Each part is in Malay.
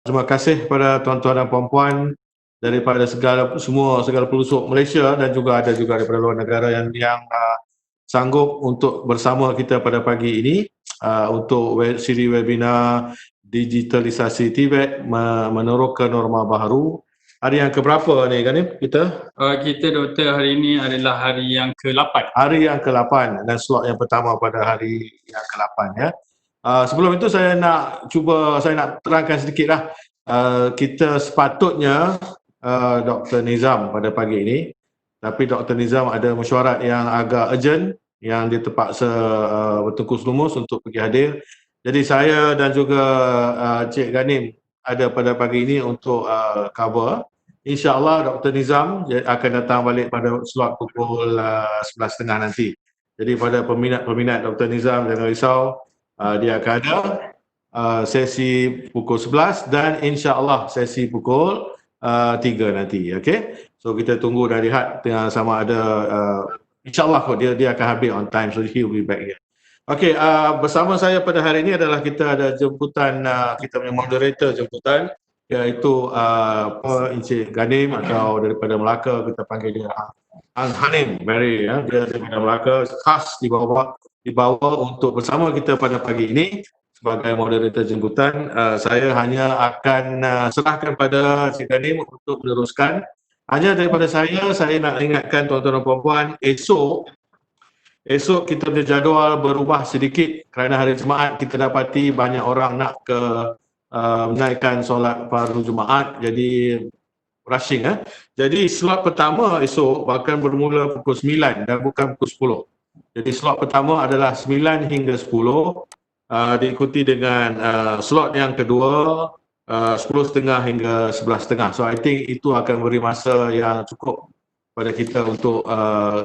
Terima kasih kepada tuan-tuan dan puan-puan daripada segala pelosok Malaysia dan juga ada juga daripada luar negara yang sanggup untuk bersama kita pada pagi ini untuk siri webinar digitalisasi TVET meneroka norma baharu. Hari yang keberapa ni kan kita? Kita doktor hari ini adalah hari yang ke-8. Hari yang ke-8 dan slot yang pertama pada hari yang ke-8 ya. Sebelum itu saya nak terangkan sedikitlah. Kita sepatutnya Dr. Nizam pada pagi ini, tapi Dr. Nizam ada mesyuarat yang agak urgent yang dia terpaksa bertungkus lumus untuk pergi hadir. Jadi saya dan juga Cik Ganim ada pada pagi ini untuk cover. InsyaAllah Dr. Nizam akan datang balik pada slot pukul 11.30 nanti. Jadi pada peminat-peminat Dr. Nizam jangan risau, dia akan ada sesi pukul 11 dan insyaAllah sesi pukul 3 nanti. Okay? So kita tunggu dah lihat sama ada insyaAllah kok dia akan habis on time, so he will be back here. Okay, bersama saya pada hari ini adalah kita ada jemputan, kita punya moderator jemputan, iaitu Encik Ganim atau daripada Melaka, kita panggil dia Hanim Mary, ya. Dia daripada Melaka, khas dibawa untuk bersama kita pada pagi ini sebagai moderator jemputan. Saya hanya akan serahkan pada Encik Ganim untuk meneruskan. Hanya daripada saya nak ingatkan tuan-tuan dan puan-puan, esok kita punya jadual berubah sedikit kerana hari Jumaat kita dapati banyak orang nak menaikkan solat fardu Jumaat, jadi rushing. Jadi slot pertama esok akan bermula pukul 9 dan bukan pukul 10. Jadi slot pertama adalah 9 hingga 10, diikuti dengan slot yang kedua 10.30 hingga 11.30. So I think itu akan beri masa yang cukup pada kita untuk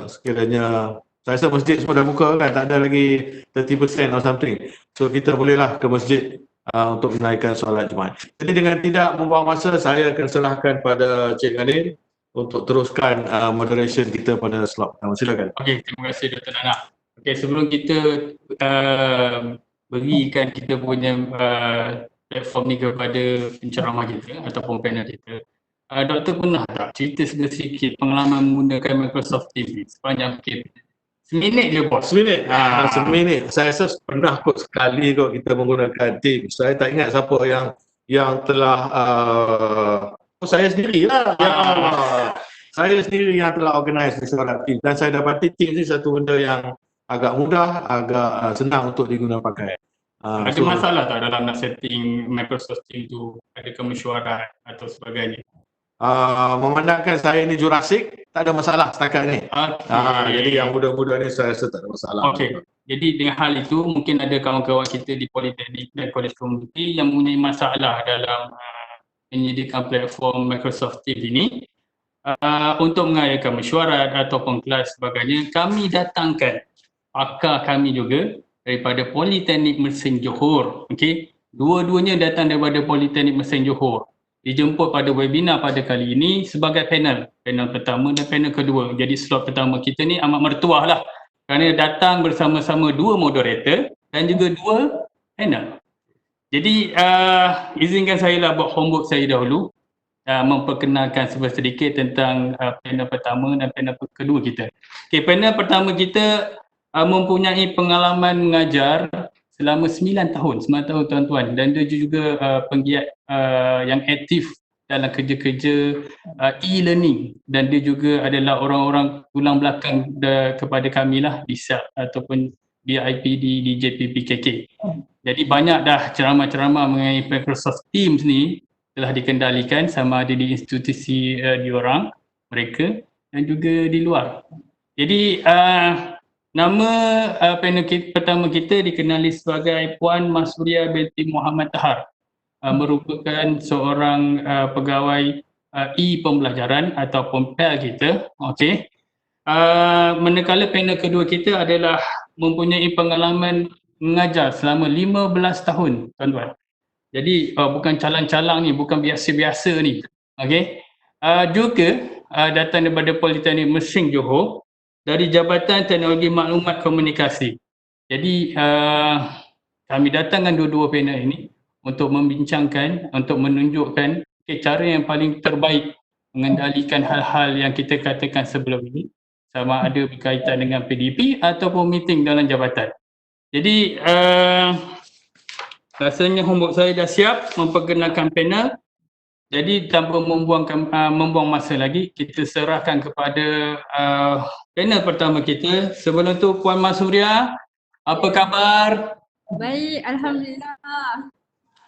sekiranya, saya rasa masjid semua dah buka kan, tak ada lagi 30% or something. So kita bolehlah ke masjid untuk menaikkan solat Jumaat. Jadi dengan tidak membuang masa, saya akan serahkan pada Cik Ganim untuk teruskan moderation kita pada slot pertama. Silakan. Okey, terima kasih Dr. Nana. Okey, sebelum kita berikan kita punya platform ni kepada penceramah kita ataupun panel kita, Doktor pernah tak cerita sedikit pengalaman menggunakan Microsoft Teams sepanjang mungkin seminit je bos? Seminit. Saya rasa pernah kot sekali kot kita menggunakan Teams. Saya tak ingat siapa yang telah saya sendirilah. Saya sendiri yang telah organize mesyuarat Teams, dan saya dapati Teams ni satu benda yang agak mudah, agak senang untuk digunakan pakai. Ada masalah tak dalam nak setting Microsoft Teams tu? Adakah mesyuarat atau sebagainya? Memandangkan saya ni Jurassic, tak ada masalah setakat ni. Okay. Jadi yang muda-muda ni saya rasa tak ada masalah. Okey. Jadi dengan hal itu mungkin ada kawan-kawan kita di Politeknik dan Kolej Komuniti yang mempunyai masalah dalam menyediakan platform Microsoft Teams ini. Untuk mengadakan mesyuarat ataupun kelas sebagainya, kami datangkan pakar kami juga daripada Politeknik Mersing Johor. Okey. Dua-duanya datang daripada Politeknik Mersing Johor. Dijemput pada webinar pada kali ini sebagai panel pertama dan panel kedua. Jadi slot pertama kita ni amat mertuah lah kerana datang bersama-sama dua moderator dan juga dua panel. Jadi izinkan saya lah buat homework saya dahulu, memperkenalkan sedikit tentang panel pertama dan panel kedua kita. Okay, panel pertama kita mempunyai pengalaman mengajar selama 9 tahun tuan-tuan, dan dia juga penggiat yang aktif dalam kerja-kerja e-learning, dan dia juga adalah orang-orang tulang belakang kepada kami lah di SAP ataupun BIP di JPPKK. Jadi banyak dah ceramah-ceramah mengenai Microsoft Teams ni telah dikendalikan sama ada di institusi diorang, mereka, dan juga di luar. Jadi nama panel pertama kita dikenali sebagai Puan Masuria binti Muhammad Tahar, merupakan seorang pegawai e-pembelajaran ataupun PEL kita. Okey. Manakala panel kedua kita adalah mempunyai pengalaman mengajar selama 15 tahun, tuan-tuan. Jadi bukan calang-calang ni, bukan biasa-biasa ni. Okey. Juga datang daripada Politeknik Mersing Johor dari Jabatan Teknologi Maklumat Komunikasi. Jadi kami datangkan dua-dua panel ini untuk membincangkan, untuk menunjukkan cara yang paling terbaik mengendalikan hal-hal yang kita katakan sebelum ini, sama ada berkaitan dengan PDP ataupun meeting dalam jabatan. Jadi rasanya homework saya dah siap memperkenalkan panel. Jadi tanpa membuang masa lagi, kita serahkan kepada panel pertama kita. Sebelum tu Puan Masuria, apa khabar? Baik, Alhamdulillah.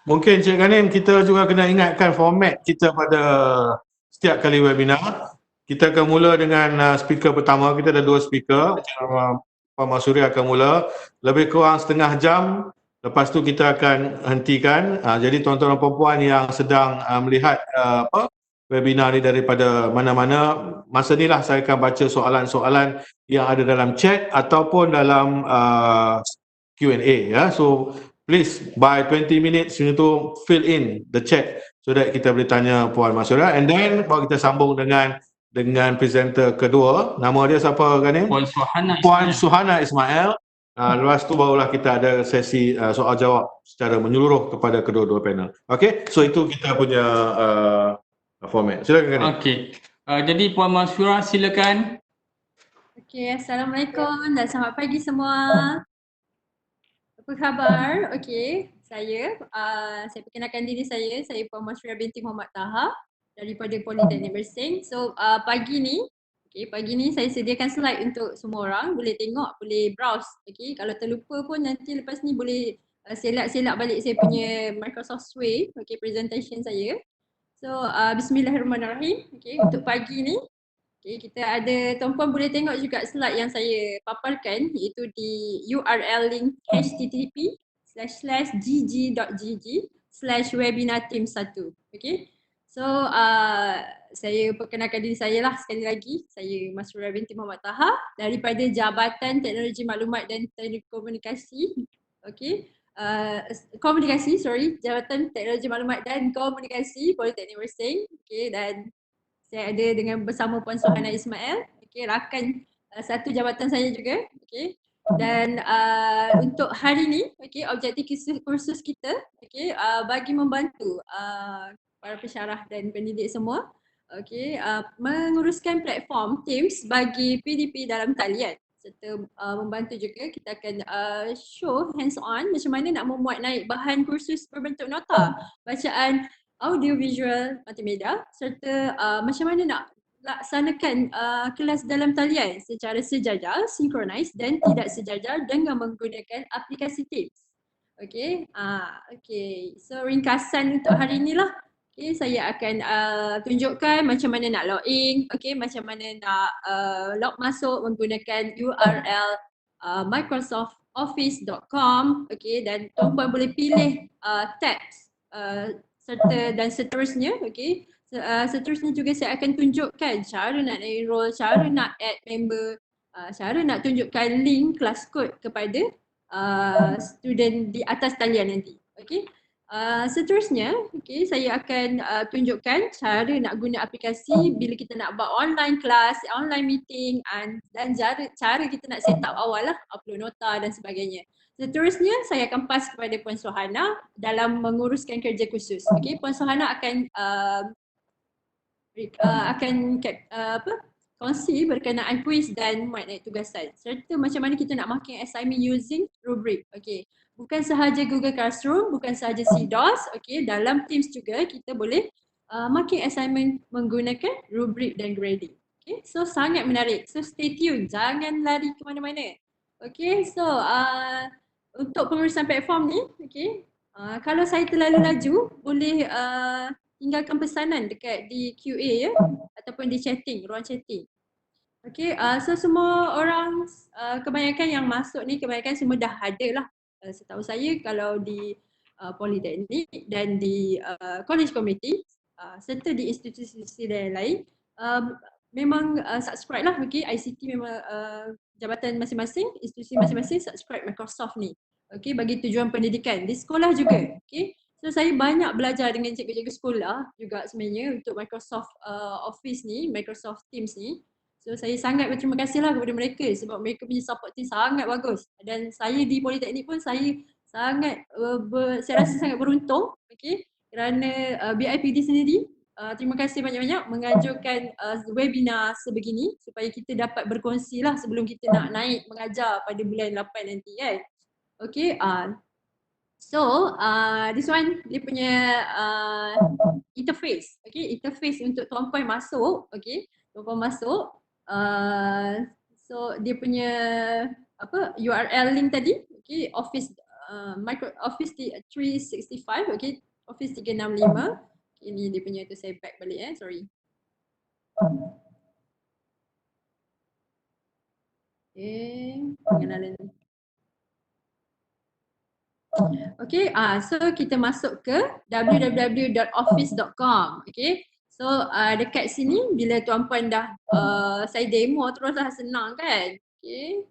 Mungkin Cik Ghanim, kita juga kena ingatkan format kita pada setiap kali webinar. Kita akan mula dengan speaker pertama. Kita ada 2 speaker. Puan Masuria akan mula. Lebih kurang setengah jam. Lepas tu kita akan hentikan. Jadi tuan-tuan dan puan-puan yang sedang melihat webinar ni daripada mana-mana, masa ni lah saya akan baca soalan-soalan yang ada dalam chat ataupun dalam Q&A ya. So please by 20 minutes you need to fill in the chat so that kita boleh tanya Puan Masuria, and then baru kita sambung dengan presenter kedua. Nama dia siapa Ghanim? Puan Suhana Ismail. Lepas tu barulah kita ada sesi soal jawab secara menyeluruh kepada kedua-dua panel. Okey, so itu kita punya format. Silakan Ghanim. Okey. Jadi Puan Masuria silakan. Okey, Assalamualaikum dan selamat pagi semua. Apa khabar? Okey, saya perkenalkan diri saya Puan Masuria binti Muhammad Taha daripada Politeknik Mersing. So pagi ni saya sediakan slide untuk semua orang, boleh tengok, boleh browse. Okey, kalau terlupa pun nanti lepas ni boleh selak balik saya punya Microsoft Suite, okey, presentation saya. So bismillahirrahmanirrahim. Okey, untuk pagi ni kita ada, tuan-puan boleh tengok juga slide yang saya paparkan, iaitu di URL link http://gg.gg/webinarteam1. Okey. So saya perkenalkan diri saya lah sekali lagi. Saya Masuria binti Muhammad Taha daripada Jabatan Teknologi Maklumat dan Telekomunikasi. Okey. Jabatan Teknologi Maklumat dan Komunikasi Politeknik Mersing. Okey, dan saya ada bersama Puan Suhana Ismail, okey, rakan satu jabatan saya juga, okey. Dan untuk hari ni, okey, objektif kursus kita, okey, bagi membantu para pensyarah dan pendidik semua, okey, menguruskan platform Teams bagi PDP dalam talian, serta membantu juga kita akan show hands on macam mana nak memuat naik bahan kursus berbentuk nota, bacaan, audio visual multimedia, serta macam mana nak laksanakan kelas dalam talian secara sejajar, synchronize dan tidak sejajar dengan menggunakan aplikasi Teams. Okey, okey. So ringkasan untuk hari ni lah. Okey, saya akan tunjukkan macam mana nak login, okey, macam mana nak log masuk menggunakan URL microsoftoffice.com, okey, dan tuan-puan boleh pilih tabs serta dan seterusnya, okey. Seterusnya juga saya akan tunjukkan cara nak enroll, cara nak add member, cara nak tunjukkan link kelas kod kepada student di atas talian nanti. Okey. Seterusnya, okey, saya akan tunjukkan cara nak guna aplikasi bila kita nak buat online kelas, online meeting, dan cara kita nak set up awal lah, upload nota dan sebagainya. Seterusnya saya akan pass kepada Puan Suhana dalam menguruskan kerja khusus. Okey, Puan Suhana akan kongsi berkenaan kuis dan muat naik tugasan, serta macam mana kita nak marking assignment using rubric. Okey, bukan sahaja Google Classroom, bukan sahaja CDOS, okey, dalam Teams juga kita boleh marking assignment menggunakan rubric dan grading. Okey, so sangat menarik. So stay tune, jangan lari ke mana-mana. Okey, so untuk pengurusan platform ni, okey, kalau saya terlalu laju, boleh tinggalkan pesanan dekat di QA ya, ataupun di chatting, ruang chatting. Okey, so semua orang, kebanyakan yang masuk ni, kebanyakan semua dah ada lah. Setahu saya kalau di Politeknik dan di College Community, serta di institusi lain, memang subscribe lah, okey, ICT memang jabatan masing-masing, institusi masing-masing subscribe Microsoft ni. Okey, bagi tujuan pendidikan. Di sekolah juga, okey. So saya banyak belajar dengan cikgu-cikgu sekolah juga sebenarnya untuk Microsoft Office ni, Microsoft Teams ni. So saya sangat berterima kasih lah kepada mereka sebab mereka punya support team sangat bagus. Dan saya di Politeknik pun saya sangat saya rasa sangat beruntung, okey, kerana BIPD sendiri terima kasih banyak-banyak mengajukan webinar sebegini supaya kita dapat berkongsi lah sebelum kita nak naik mengajar pada bulan 8 nanti kan. Okey, so this one dia punya interface, okey, interface untuk tuan puan masuk, okey, tuan puan masuk, so dia punya apa URL link tadi, okey, Office Office 365, okey, Office 365. Ini dia punya tu, saya back balik sorry. Okay, pengenalan. Okay, so kita masuk ke www.office.com. Okay, so dekat sini bila tuan puan dah saya demo terus lah, senang kan. Okay,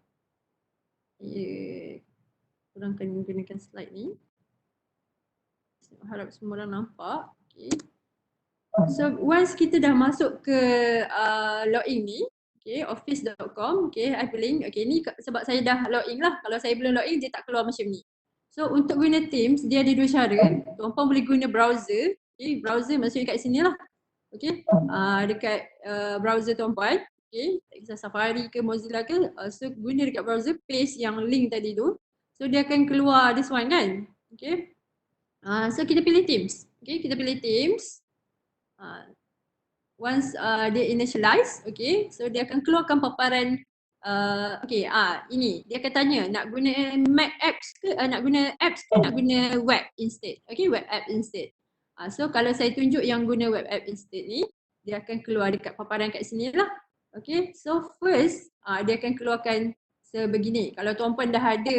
korang akan gunakan slide ni. Harap semua orang nampak. Okay. So once kita dah masuk ke login ni, okay, office.com, okay, hyperlink, okay, ni sebab saya dah login lah. Kalau saya belum login dia tak keluar macam ni. So untuk guna Teams dia ada dua cara. Tuan puan boleh guna browser, okay, browser maksudnya kat sini lah. Okay, dekat browser tuan puan, okay, tak kisah Safari ke Mozilla ke, so guna dekat browser, paste yang link tadi tu. So dia akan keluar this one kan. Okay, so kita pilih Teams. Okay, kita pilih Teams. Once dia initialize, okay, so dia akan keluarkan paparan okay, ini dia akan tanya nak guna Mac apps ke, nak guna apps ke nak guna web instead, okay, web app instead. So kalau saya tunjuk yang guna web app instead ni, dia akan keluar dekat paparan kat sini lah. Okay, so first dia akan keluarkan sebegini. Kalau tuan puan dah ada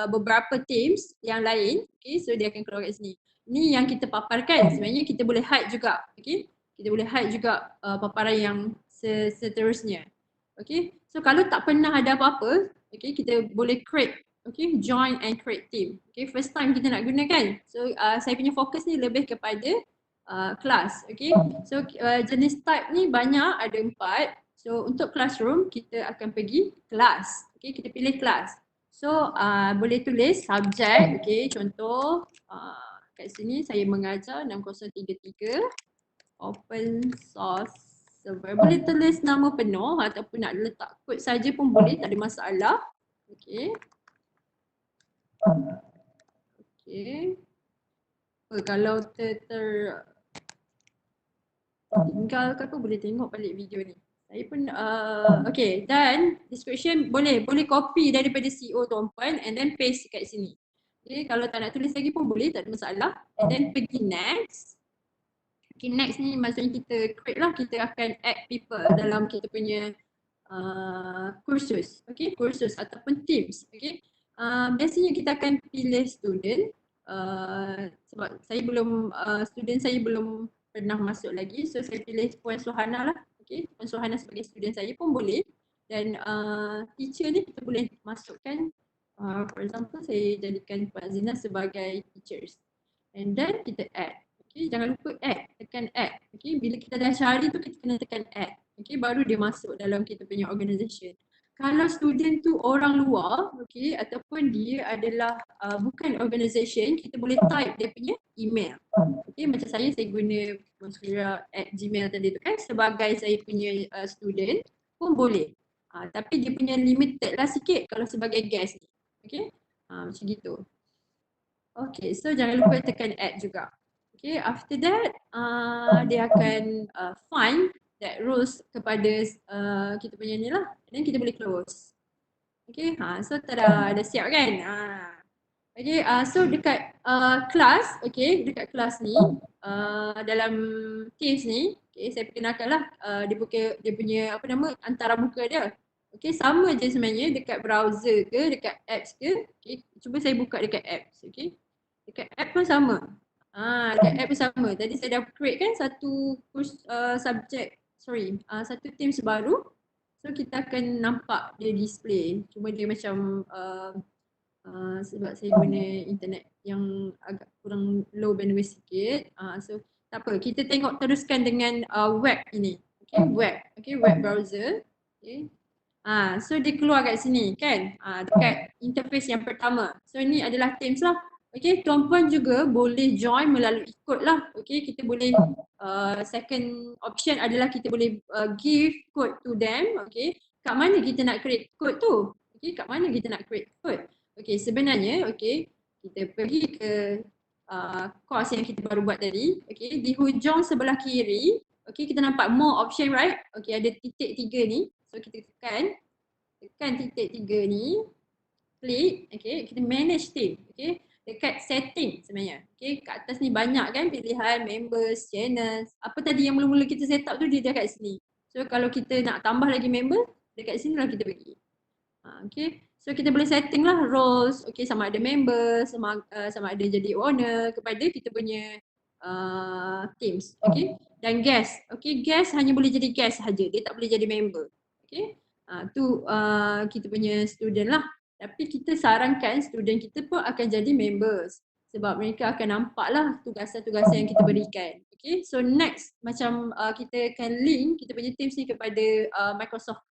beberapa Teams yang lain, okay, so dia akan keluar kat sini. Ni yang kita paparkan, sebenarnya kita boleh hide juga, okay. Kita boleh hide juga paparan yang seterusnya. Okay, so kalau tak pernah ada apa-apa, okay, kita boleh create, okay, join and create team. Okay, first time kita nak guna kan. So saya punya fokus ni lebih kepada kelas, okay. So jenis type ni banyak, ada 4. So untuk classroom kita akan pergi kelas, okay, kita pilih kelas. So boleh tulis subjek, okay, contoh kat sini saya mengajar 6033 open source server. Boleh tulis nama penuh ataupun nak letak kod saja pun boleh, tak ada masalah. Okey. Okey. Kalau tinggal ke apa, boleh tengok balik video ni. Saya pun okey, dan description boleh copy daripada CEO tuan puan and then paste kat sini. Okey, kalau tak nak tulis lagi pun boleh, tak ada masalah. And then pergi next. Okay, next ni maksudnya kita create lah, kita akan add people dalam kita punya kursus, okay, kursus ataupun teams, okay. Biasanya kita akan pilih student sebab saya belum, student saya belum pernah masuk lagi, so saya pilih Puan Suhana lah, okay, Puan Suhana sebagai student saya pun boleh. Dan teacher ni kita boleh masukkan, for example saya jadikan Puan Zina sebagai teachers and then kita add. Okay, jangan lupa add, tekan add. Okay, bila kita dah cari tu kita kena tekan add. Okay, baru dia masuk dalam kita punya organisation. Kalau student tu orang luar, okay, ataupun dia adalah bukan organisation, kita boleh type dia punya email. Okay, macam saya guna monskira@gmail tadi tu kan, sebagai saya punya student pun boleh. Tapi dia punya limited lah sikit kalau sebagai guest ni. Okay, macam gitu. Okay, so jangan lupa tekan add juga. Okay, after that dia akan find that rules kepada kita punya ni lah, dan kita boleh close. Okay, so tada, dah siap kan. Okay, so dekat kelas, okay, dekat kelas ni dalam Teams ni, okay, saya perkenalkan lah dia punya apa nama, antara muka dia. Okay, sama je sebenarnya dekat browser ke, dekat apps ke. Okay, cuba saya buka dekat apps, okay. Dekat app pun sama. Dekat app pun sama. Tadi saya dah create kan satu satu Teams baru. So kita akan nampak dia display. Cuma dia macam sebab saya guna internet yang agak kurang low bandwidth sikit. So tak apa, kita tengok teruskan dengan web ini. Okay, web. Okay, web browser. Okay. So dia keluar kat sini kan, dekat interface yang pertama. So ni adalah Teams lah. Okay, tuan-puan juga boleh join melalui ikut lah. Okay, kita boleh second option adalah kita boleh give code to them. Okay, kat mana kita nak create code tu? Okay, kat mana kita nak create code? Okay, sebenarnya okay, kita pergi ke course yang kita baru buat tadi. Okay, di hujung sebelah kiri, okay, kita nampak more option, right? Okay, ada titik 3 ni. So kita tekan titik 3 ni, klik, okay, kita manage team, okay, dekat setting sebenarnya, okay, kat atas ni banyak kan pilihan members, channels, apa tadi yang mula-mula kita set up tu dia kat sini. So kalau kita nak tambah lagi member, dekat sini lah kita pergi. Okay, so kita boleh setting lah roles, okay, sama ada member, sama ada jadi owner kepada kita punya teams, okay, dan guest, okay, guest hanya boleh jadi guest sahaja, dia tak boleh jadi member, okay. Tu kita punya student lah. Tapi kita sarankan student kita pun akan jadi members sebab mereka akan nampak lah tugasan-tugasan yang kita berikan. Okay, so next macam kita akan link kita punya Teams ni kepada Microsoft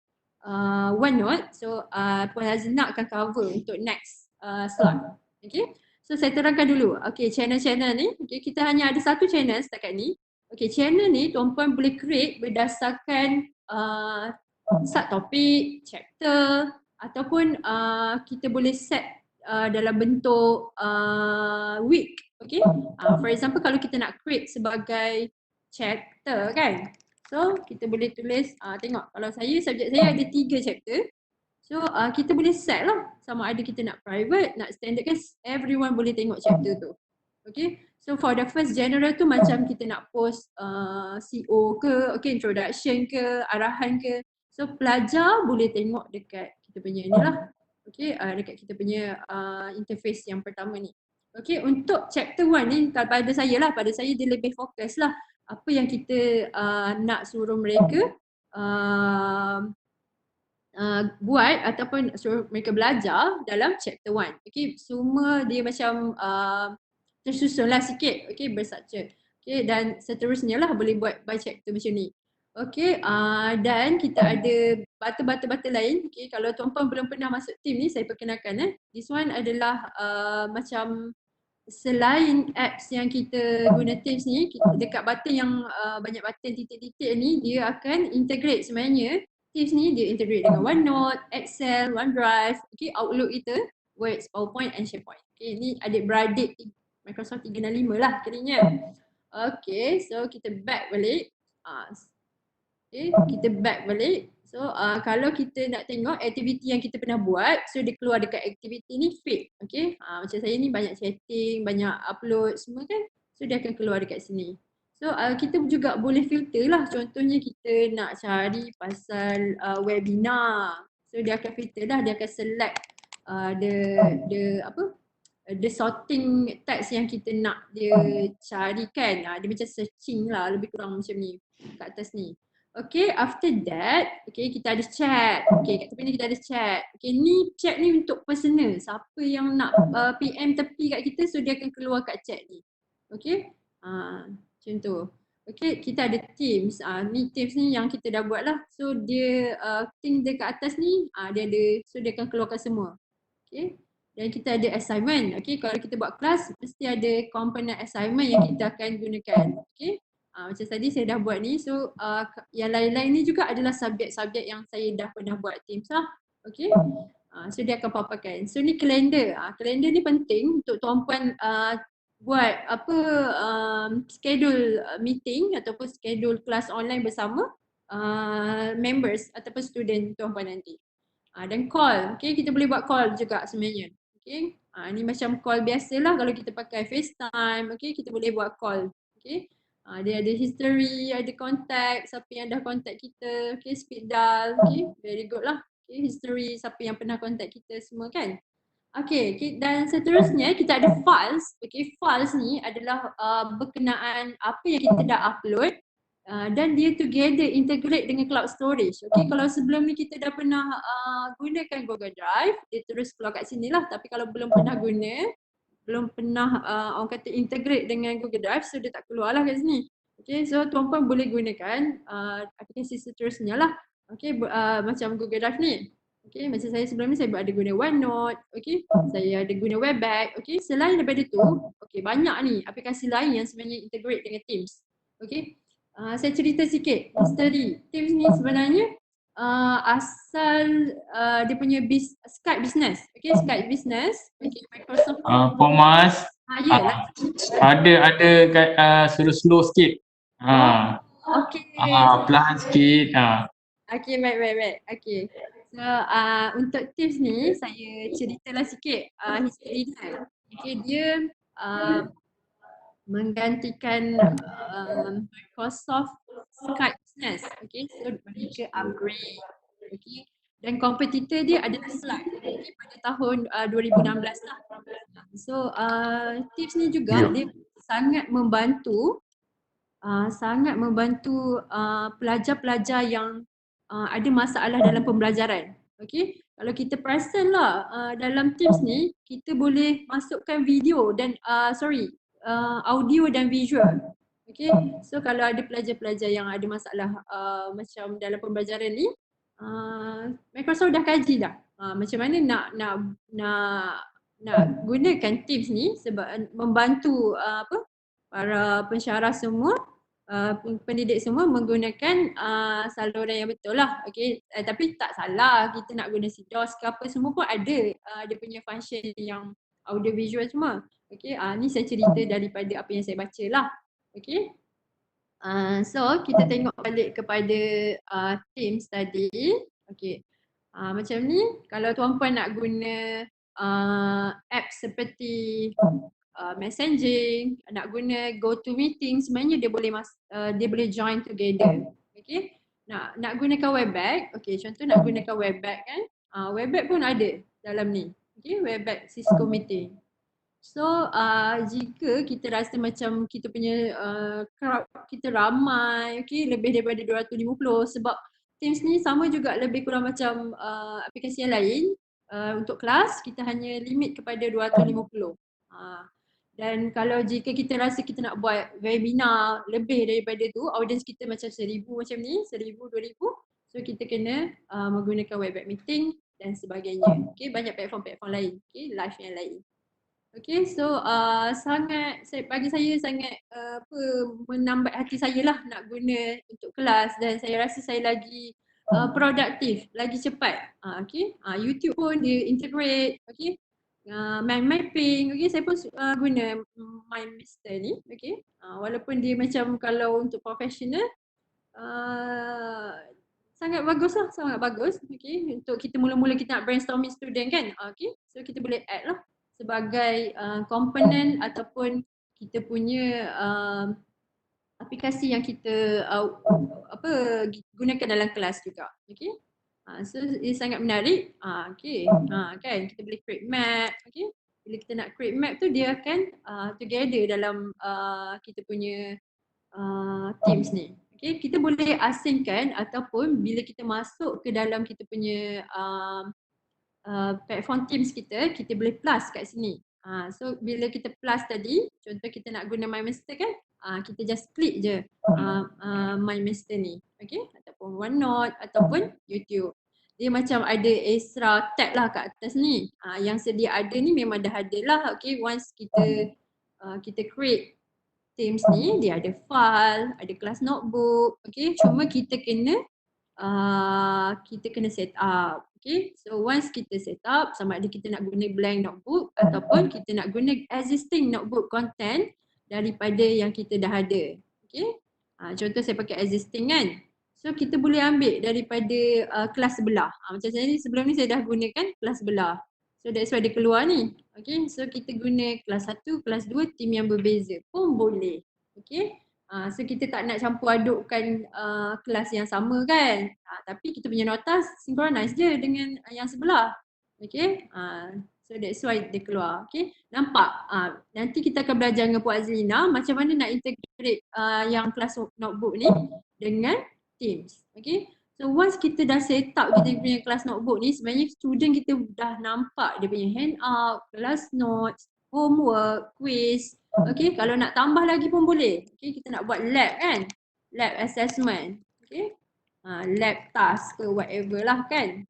OneNote. So Puan Hazina akan cover untuk next slide. Okay, so saya terangkan dulu. Okay, channel-channel ni, okay, kita hanya ada satu channel setakat ni. Okay, channel ni tuan-puan boleh create berdasarkan subtopik, chapter ataupun kita boleh set dalam bentuk week. Okay, for example kalau kita nak create sebagai chapter kan, so kita boleh tulis, tengok kalau subjek saya ada 3 chapter. So kita boleh set lah sama ada kita nak private, nak standard kan, everyone boleh tengok chapter tu. Okay, so for the first general tu macam kita nak post CO ke, okay, introduction ke, arahan ke. So pelajar boleh tengok dekat kita punya ni lah. Okay, dekat kita punya interface yang pertama ni. Okay, untuk chapter 1 ni pada saya lah, pada saya dia lebih fokus lah apa yang kita nak suruh mereka buat ataupun suruh mereka belajar dalam chapter 1. Okay, semua dia macam tersusun lah sikit, okay, berstructure. Okay, dan seterusnya lah boleh buat by chapter macam ni. Okay, dan kita ada button-button lain. Okay, kalau tuan-puan belum pernah masuk team ni, saya perkenalkan. This one adalah macam selain apps yang kita guna Teams ni, dekat button yang banyak button titik-titik ni, dia akan integrate sebenarnya. Teams ni dia integrate dengan OneNote, Excel, OneDrive, okay, Outlook kita, Words, PowerPoint and SharePoint. Okay, ni adik-beradik Microsoft 365 lah kiranya. Okay, so kita back balik. Okay, kita back balik. So kalau kita nak tengok aktiviti yang kita pernah buat, so dia keluar dekat aktiviti ni feed. Okay, macam saya ni banyak chatting, banyak upload semua kan. So dia akan keluar dekat sini. So kita juga boleh filter lah. Contohnya kita nak cari pasal webinar. So dia akan filter dah, dia akan select the sorting text yang kita nak dia carikan. Dia macam searching lah, lebih kurang macam ni kat atas ni. Okay, after that, okay, kita ada chat. Okay, kat tepi ni kita ada chat. Okay, ni chat ni untuk personal. Siapa yang nak PM tepi kat kita, so dia akan keluar kat chat ni. Okay, macam tu. Okay, kita ada Teams. Ni Teams ni yang kita dah buat lah. So dia, thing dekat atas ni, dia ada, so dia akan keluarkan semua. Okay, dan kita ada assignment. Okay, kalau kita buat kelas, mesti ada komponen assignment yang kita akan gunakan. Okay. Macam tadi saya dah buat ni, so yang lain-lain ni juga adalah subjek-subjek yang saya dah pernah buat Teams lah. Okay, so dia akan paparkan. So ni kalender, kalender ni penting untuk tuan-puan buat apa schedule meeting ataupun schedule kelas online bersama members ataupun student tuan-puan nanti. Dan call, okay, kita boleh buat call juga sebenarnya. Okay, ni macam call biasa lah kalau kita pakai FaceTime, okay, kita boleh buat call. Okay. Dia ada history, ada contact, siapa yang dah contact kita, okay, speed dial, okay, very good lah. Okay, history, siapa yang pernah contact kita semua kan. Okay, dan seterusnya kita ada files. Okay, files ni adalah berkenaan apa yang kita dah upload dan dia together integrate dengan cloud storage. Okay, kalau sebelum ni kita dah pernah gunakan Google Drive, dia terus keluar kat sini lah. Tapi kalau belum pernah guna, belum pernah orang kata integrate dengan Google Drive, so dia tak keluar lah kat sini. Okay, so tuan-puan boleh gunakan aplikasi seterusnya lah. Okay, macam Google Drive ni. Okay, macam saya sebelum ni saya ada guna OneNote. Okay, saya ada guna Webex. Okay, selain daripada tu, okay, banyak ni aplikasi lain yang sebenarnya integrate dengan Teams. Okay, saya cerita sikit history. Teams ni sebenarnya asal dia punya Skype Business. Okay, Skype Business. Okay, Microsoft. Pomas, Ya, ada suruh slow sikit. okay. Perlahan sikit. Okay, baik. Okay. So, untuk tips ni, saya ceritalah sikit history dia. Okay, dia menggantikan Microsoft Skype Business. Okay, so mereka upgrade. Okay, dan kompetitor dia adalah Slack. Okay, pada tahun 2016 lah. So, tips ni juga dia sangat membantu pelajar-pelajar yang ada masalah dalam pembelajaran. Okey, kalau kita perasan lah dalam Teams ni kita boleh masukkan video dan audio dan visual. Okey, so kalau ada pelajar-pelajar yang ada masalah macam dalam pembelajaran ni, Microsoft dah kaji dah macam mana nak gunakan Teams ni sebab membantu para pensyarah semua, pendidik semua menggunakan saluran yang betul lah. Okay. Tapi tak salah kita nak guna CDOS ke apa semua pun ada dia punya function yang audio visual semua. Okay. Ni saya cerita daripada apa yang saya baca lah. Okay. So kita tengok balik kepada Teams tadi. Okay. Macam ni kalau tuan-puan nak guna app seperti messaging, nak guna GoToMeeting, sebenarnya dia boleh join together. Okay. Nak gunakan Webex, okay, contoh nak gunakan Webex kan, Webex pun ada dalam ni. Okay, Webex Cisco Meeting. So jika kita rasa macam kita punya crowd kita ramai, okay, lebih daripada 250, sebab Teams ni sama juga lebih kurang macam aplikasi yang lain. Untuk kelas kita hanya limit kepada 250. Dan kalau jika kita rasa kita nak buat webinar lebih daripada tu, audience kita macam 1000 macam ni, 1000, 2000, so kita kena menggunakan Webex Meeting dan sebagainya. Okay, banyak platform-platform lain, okay, live yang lain. Okay, so bagi saya sangat menambat hati saya lah nak guna untuk kelas, dan saya rasa saya lagi produktif, lagi cepat. Okay, YouTube pun dia integrate, okay. Mind mapping, okay, saya pun guna MindMeister ni, okay. Walaupun dia macam kalau untuk profesional sangat bagus lah, sangat bagus, okay. Untuk kita mula-mula kita nak brainstorming student kan, okay. So kita boleh add lah sebagai komponen ataupun kita punya aplikasi yang kita gunakan dalam kelas juga, okay. So ia sangat menarik. Okay. Kan kita boleh create map, okay. Bila kita nak create map tu dia akan together dalam kita punya Teams ni. Okay, kita boleh asingkan ataupun bila kita masuk ke dalam kita punya platform Teams kita boleh plus kat sini. So bila kita plus tadi, contoh kita nak guna MindMeister kan, kita just klik je MindMeister ni, okay, ataupun OneNote ataupun YouTube. Dia macam ada extra tab lah kat atas ni. Yang sedia ada ni memang dah ada lah, okay. Once kita create Teams ni, dia ada file, ada kelas notebook, okay. Cuma kita kena set up. Okay, so once kita set up, sama ada kita nak guna blank notebook ataupun kita nak guna existing notebook content daripada yang kita dah ada. Okay, contoh saya pakai existing kan, so kita boleh ambil daripada kelas sebelah. Macam saya ni, sebelum ni saya dah gunakan kelas sebelah, so that's why dia keluar ni. Okay, so kita guna kelas 1, kelas 2, team yang berbeza pun boleh. Okay, so kita tak nak campur adukkan kelas yang sama kan, tapi kita punya notas synchronize je dengan yang sebelah. Okay, so that's why dia keluar. Okay, nampak? Nanti kita akan belajar dengan Puan Azlina macam mana nak integrate yang kelas notebook ni dengan Teams. Okay, so once kita dah set up kita punya kelas notebook ni, sebenarnya student kita dah nampak dia punya handout, kelas notes, homework, quiz. Okay, kalau nak tambah lagi pun boleh. Okay, kita nak buat lab kan, lab assessment. Okay, lab task ke whatever lah kan.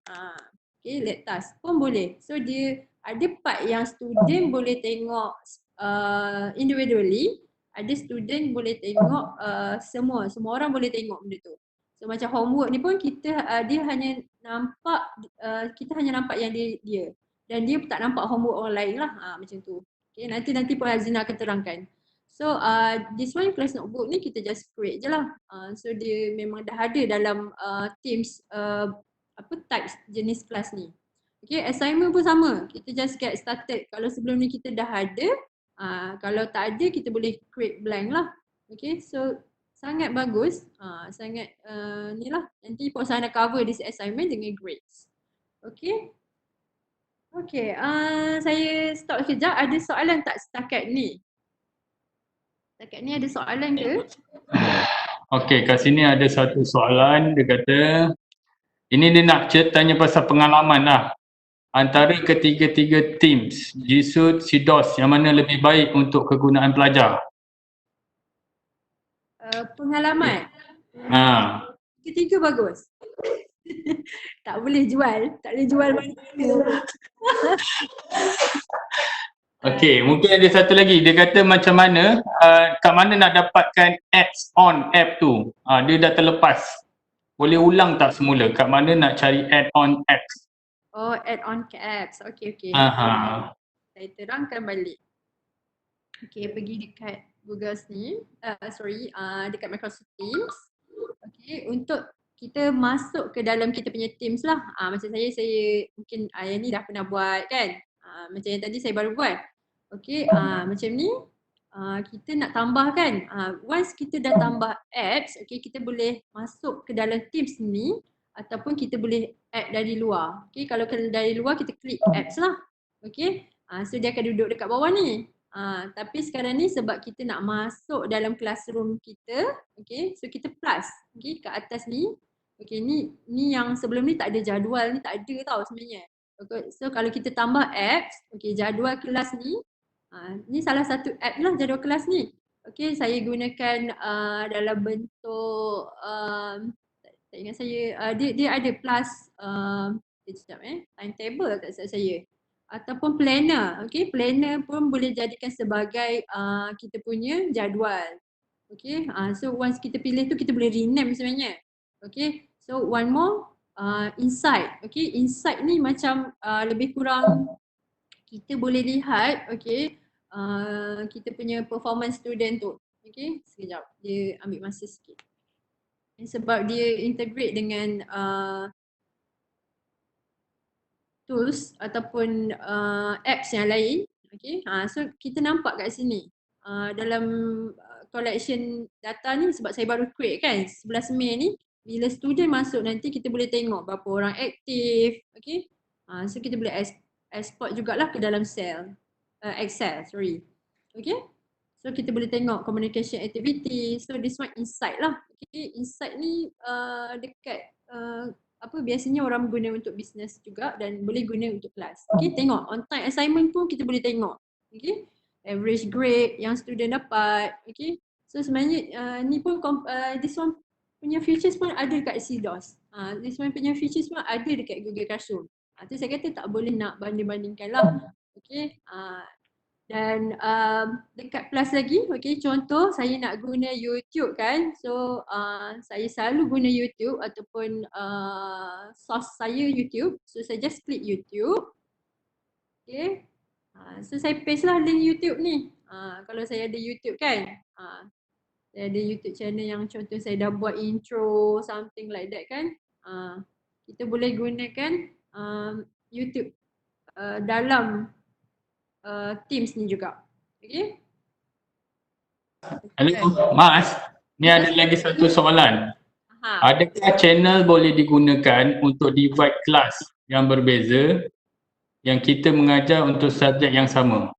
Okay, lab task pun boleh. So dia ada part yang student boleh tengok individually, ada student boleh tengok semua orang boleh tengok benda tu. So macam homework ni pun kita dia hanya nampak kita hanya nampak yang dia dan dia tak nampak homework orang lain lah, macam tu. Okay, nanti pun Azina akan terangkan. So this one class notebook ni kita just create je lah. So dia memang dah ada dalam Teams types jenis kelas ni. Okay, assignment pun sama. Kita just get started. Kalau sebelum ni kita dah ada, kalau tak ada kita boleh create blank lah. Okay, so sangat bagus. Sangat ni lah. Nanti Puan Sana cover this assignment dengan grades. Okay. Okay, saya stop sekejap. Ada soalan tak setakat ni? Setakat ni ada soalan ke? Okey, kat sini ada satu soalan. Dia kata, ini dia nak tanya pasal pengalaman lah. Antara ketiga-tiga teams, G-Suite, CDOS, yang mana lebih baik untuk kegunaan pelajar? Pengalaman. Ketiga bagus. Tak boleh jual mana-mana. Okey, mungkin ada satu lagi. Dia kata macam mana, kat mana nak dapatkan ads on app tu? Dia dah terlepas. Boleh ulang tak semula? Kat mana nak cari add on apps? Oh, add-on ke apps. Okay. Saya terangkan balik. Okay, pergi dekat Google ni. Dekat Microsoft Teams. Okay, untuk kita masuk ke dalam kita punya Teams lah. Macam saya mungkin yang ni dah pernah buat kan. Macam yang tadi saya baru buat. Okay, macam ni. Kita nak tambahkan. Once kita dah tambah apps, okay, kita boleh masuk ke dalam Teams ni. Ataupun kita boleh add dari luar. Okay, kalau dari luar kita klik apps lah. Okay, so dia akan duduk dekat bawah ni. Tapi sekarang ni sebab kita nak masuk dalam classroom kita, okay, so kita plus, okay, kat atas ni. Okay, ni yang sebelum ni tak ada jadual ni, tak ada tau sebenarnya. Okay, so kalau kita tambah apps, okay, jadual kelas ni, ni salah satu app lah jadual kelas ni. Okay, saya gunakan dalam bentuk tak ingat saya, dia ada plus timetable tak silap saya, ataupun planner. Okay, planner pun boleh jadikan sebagai kita punya jadual. Okay, so once kita pilih tu kita boleh rename sebenarnya. Okay, so one more, insight. Okay, insight ni macam lebih kurang kita boleh lihat, okay, kita punya performance student tu. Okay, sekejap dia ambil masa sikit. Sebab dia integrate dengan tools ataupun apps yang lain. Okay, so kita nampak kat sini dalam collection data ni, sebab saya baru create kan 11 Mei ni, bila student masuk nanti kita boleh tengok berapa orang aktif. Okay, so kita boleh export jugalah ke dalam Excel. Okay, so kita boleh tengok communication activity. So this one insight lah. Okay, insight ni dekat biasanya orang guna untuk business juga dan boleh guna untuk kelas. Okay, tengok on time assignment pun kita boleh tengok. Okay, average grade yang student dapat. Okay, so sebenarnya ni pun this one punya features pun ada dekat CDOS. This one punya features pun ada dekat Google Classroom. Tu saya kata tak boleh nak banding-bandingkan lah. Okay, dan dekat plus lagi, okay, contoh saya nak guna YouTube kan. So saya selalu guna YouTube ataupun source saya YouTube. So saya just klik YouTube. Okay, so saya paste lah link YouTube ni. Kalau saya ada YouTube kan, saya ada YouTube channel yang contoh saya dah buat intro, something like that kan. Kita boleh gunakan YouTube dalam Teams ni juga. Okay. Hello, Mas. Ni ada lagi satu soalan. Adakah channel boleh digunakan untuk divide kelas yang berbeza yang kita mengajar untuk subjek yang sama?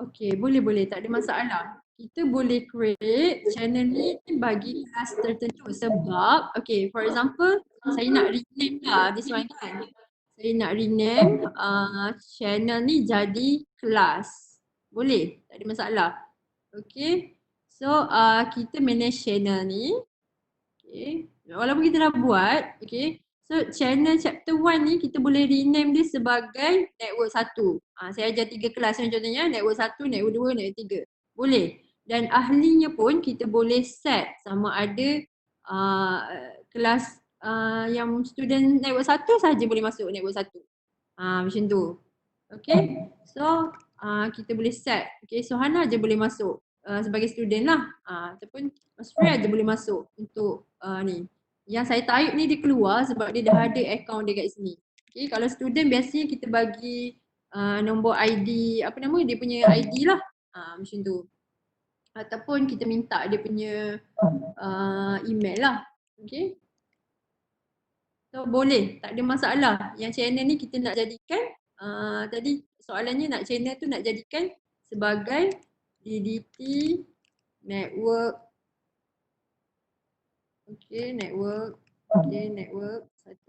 Okay, boleh. Tak ada masalah. Kita boleh create channel ni bagi kelas tertentu sebab, okay, for example, saya nak rename lah this one kan. Saya nak rename channel ni jadi kelas. Boleh, tak ada masalah. Okay, so kita manage channel ni. Okay. Walaupun kita dah buat, okay. So channel chapter 1 ni kita boleh rename dia sebagai network 1. Saya ajar 3 kelas contohnya, network 1, network 2, network 3. Boleh. Dan ahlinya pun kita boleh set sama ada kelas yang student network 1 saja boleh masuk network 1. Macam tu. Okay. So kita boleh set. Okay. So Hana je boleh masuk sebagai student lah. Ataupun Mas Fred je boleh masuk untuk ni. Yang saya type ni dia keluar sebab dia dah ada account dia kat sini. Okay. Kalau student biasanya kita bagi nombor ID, apa nama dia punya ID lah. Macam tu. Ataupun kita minta dia punya email lah. Okay. So boleh, tak ada masalah. Yang channel ni kita nak jadikan tadi soalannya nak channel tu nak jadikan sebagai DDT network. Okay, network. Okay, network 1.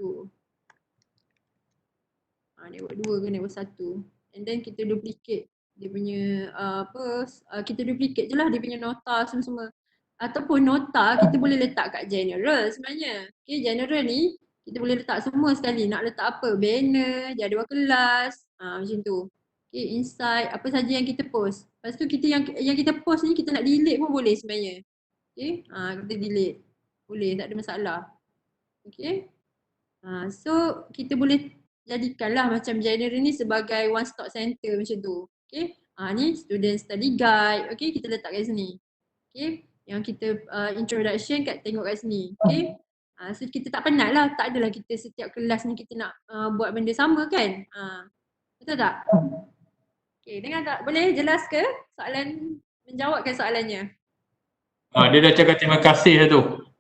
Network 2 ke network 1. And then kita duplicate dia punya kita duplicate je lah dia punya nota semua-semua. Ataupun nota kita boleh letak kat general sebenarnya. Okay, general ni kita boleh letak semua sekali. Nak letak apa? Banner, jadual kelas, macam tu. Okay, insight, apa saja yang kita post. Lepas tu kita yang kita post ni kita nak delete pun boleh sebenarnya. Okay, kita delete. Boleh, tak ada masalah. Okay. So kita boleh jadikanlah macam genre ni sebagai one stop center macam tu. Okay. Ni student study guide. Okay, kita letak kat sini. Okay. Yang kita introduction tengok kat sini. Okay. So kita tak penat lah. Tak adalah kita setiap kelas ni kita nak buat benda sama kan. Betul tak? Okay, dengar tak? Boleh jelas ke soalan? Menjawabkan soalannya. Dia dah cakap terima kasih tu.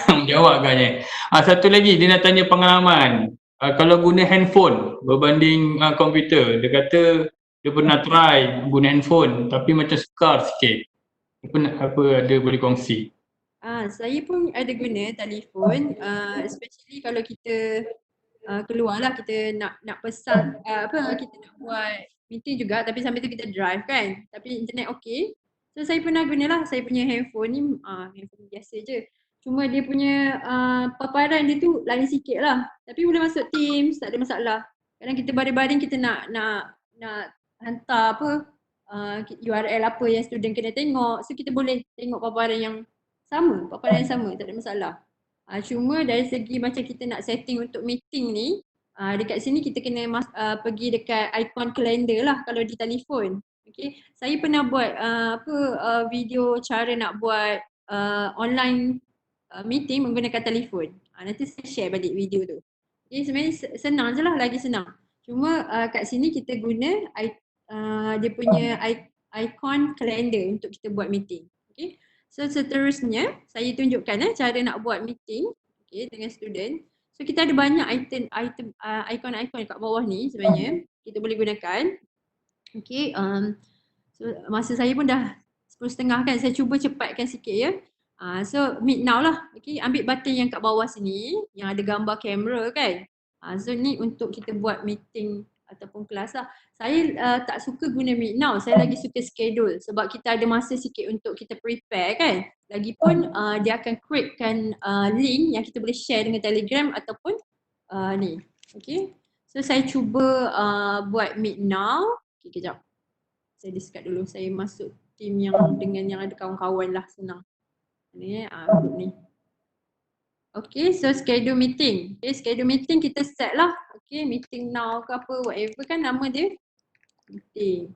Menjawab agaknya. Satu lagi dia nak tanya pengalaman. Kalau guna handphone berbanding komputer, dia kata dia pernah try guna handphone tapi macam sukar sikit. Apa ada boleh kongsi? Saya pun ada guna telefon, especially kalau kita keluar lah, kita nak pesan kita nak buat meeting juga tapi sambil tu kita drive kan, tapi internet okey. So saya pernah gunalah saya punya handphone ni, handphone biasa je. Cuma dia punya paparan dia tu lain sikit lah. Tapi boleh masuk Teams, tak ada masalah. Kadang kita baring-baring kita nak hantar URL apa yang student kena tengok. So kita boleh tengok paparan yang sama, tak ada masalah. Cuma dari segi macam kita nak setting untuk meeting ni, dekat sini kita kena pergi dekat ikon kalender lah kalau di telefon. Okay. Saya pernah buat video cara nak buat online meeting menggunakan telefon. Nanti saya share balik video tu. Okay, sebenarnya senang je lah, lagi senang. Cuma kat sini kita guna dia punya ikon kalender untuk kita buat meeting. Okay. So seterusnya saya tunjukkan cara nak buat meeting dengan student. So kita ada banyak ikon-ikon kat bawah ni sebenarnya kita boleh gunakan. Okay, so masa saya pun dah 10.30 kan, saya cuba cepatkan sikit ya. So meet now lah. Okay, ambil button yang kat bawah sini yang ada gambar kamera kan. So ni untuk kita buat meeting ataupun kelas lah. Saya tak suka guna meet now, saya lagi suka schedule sebab kita ada masa sikit untuk kita prepare kan. Lagipun dia akan createkan link yang kita boleh share dengan Telegram ataupun ni. Okay, so saya cuba buat meet now. Okay, kejap. Saya discard dulu, saya masuk team yang dengan yang ada kawan-kawan lah, senang. Ni group ni. Okay, so schedule meeting. Okay, schedule meeting kita set lah. Okay, meeting now ke apa, whatever kan nama dia. Meeting.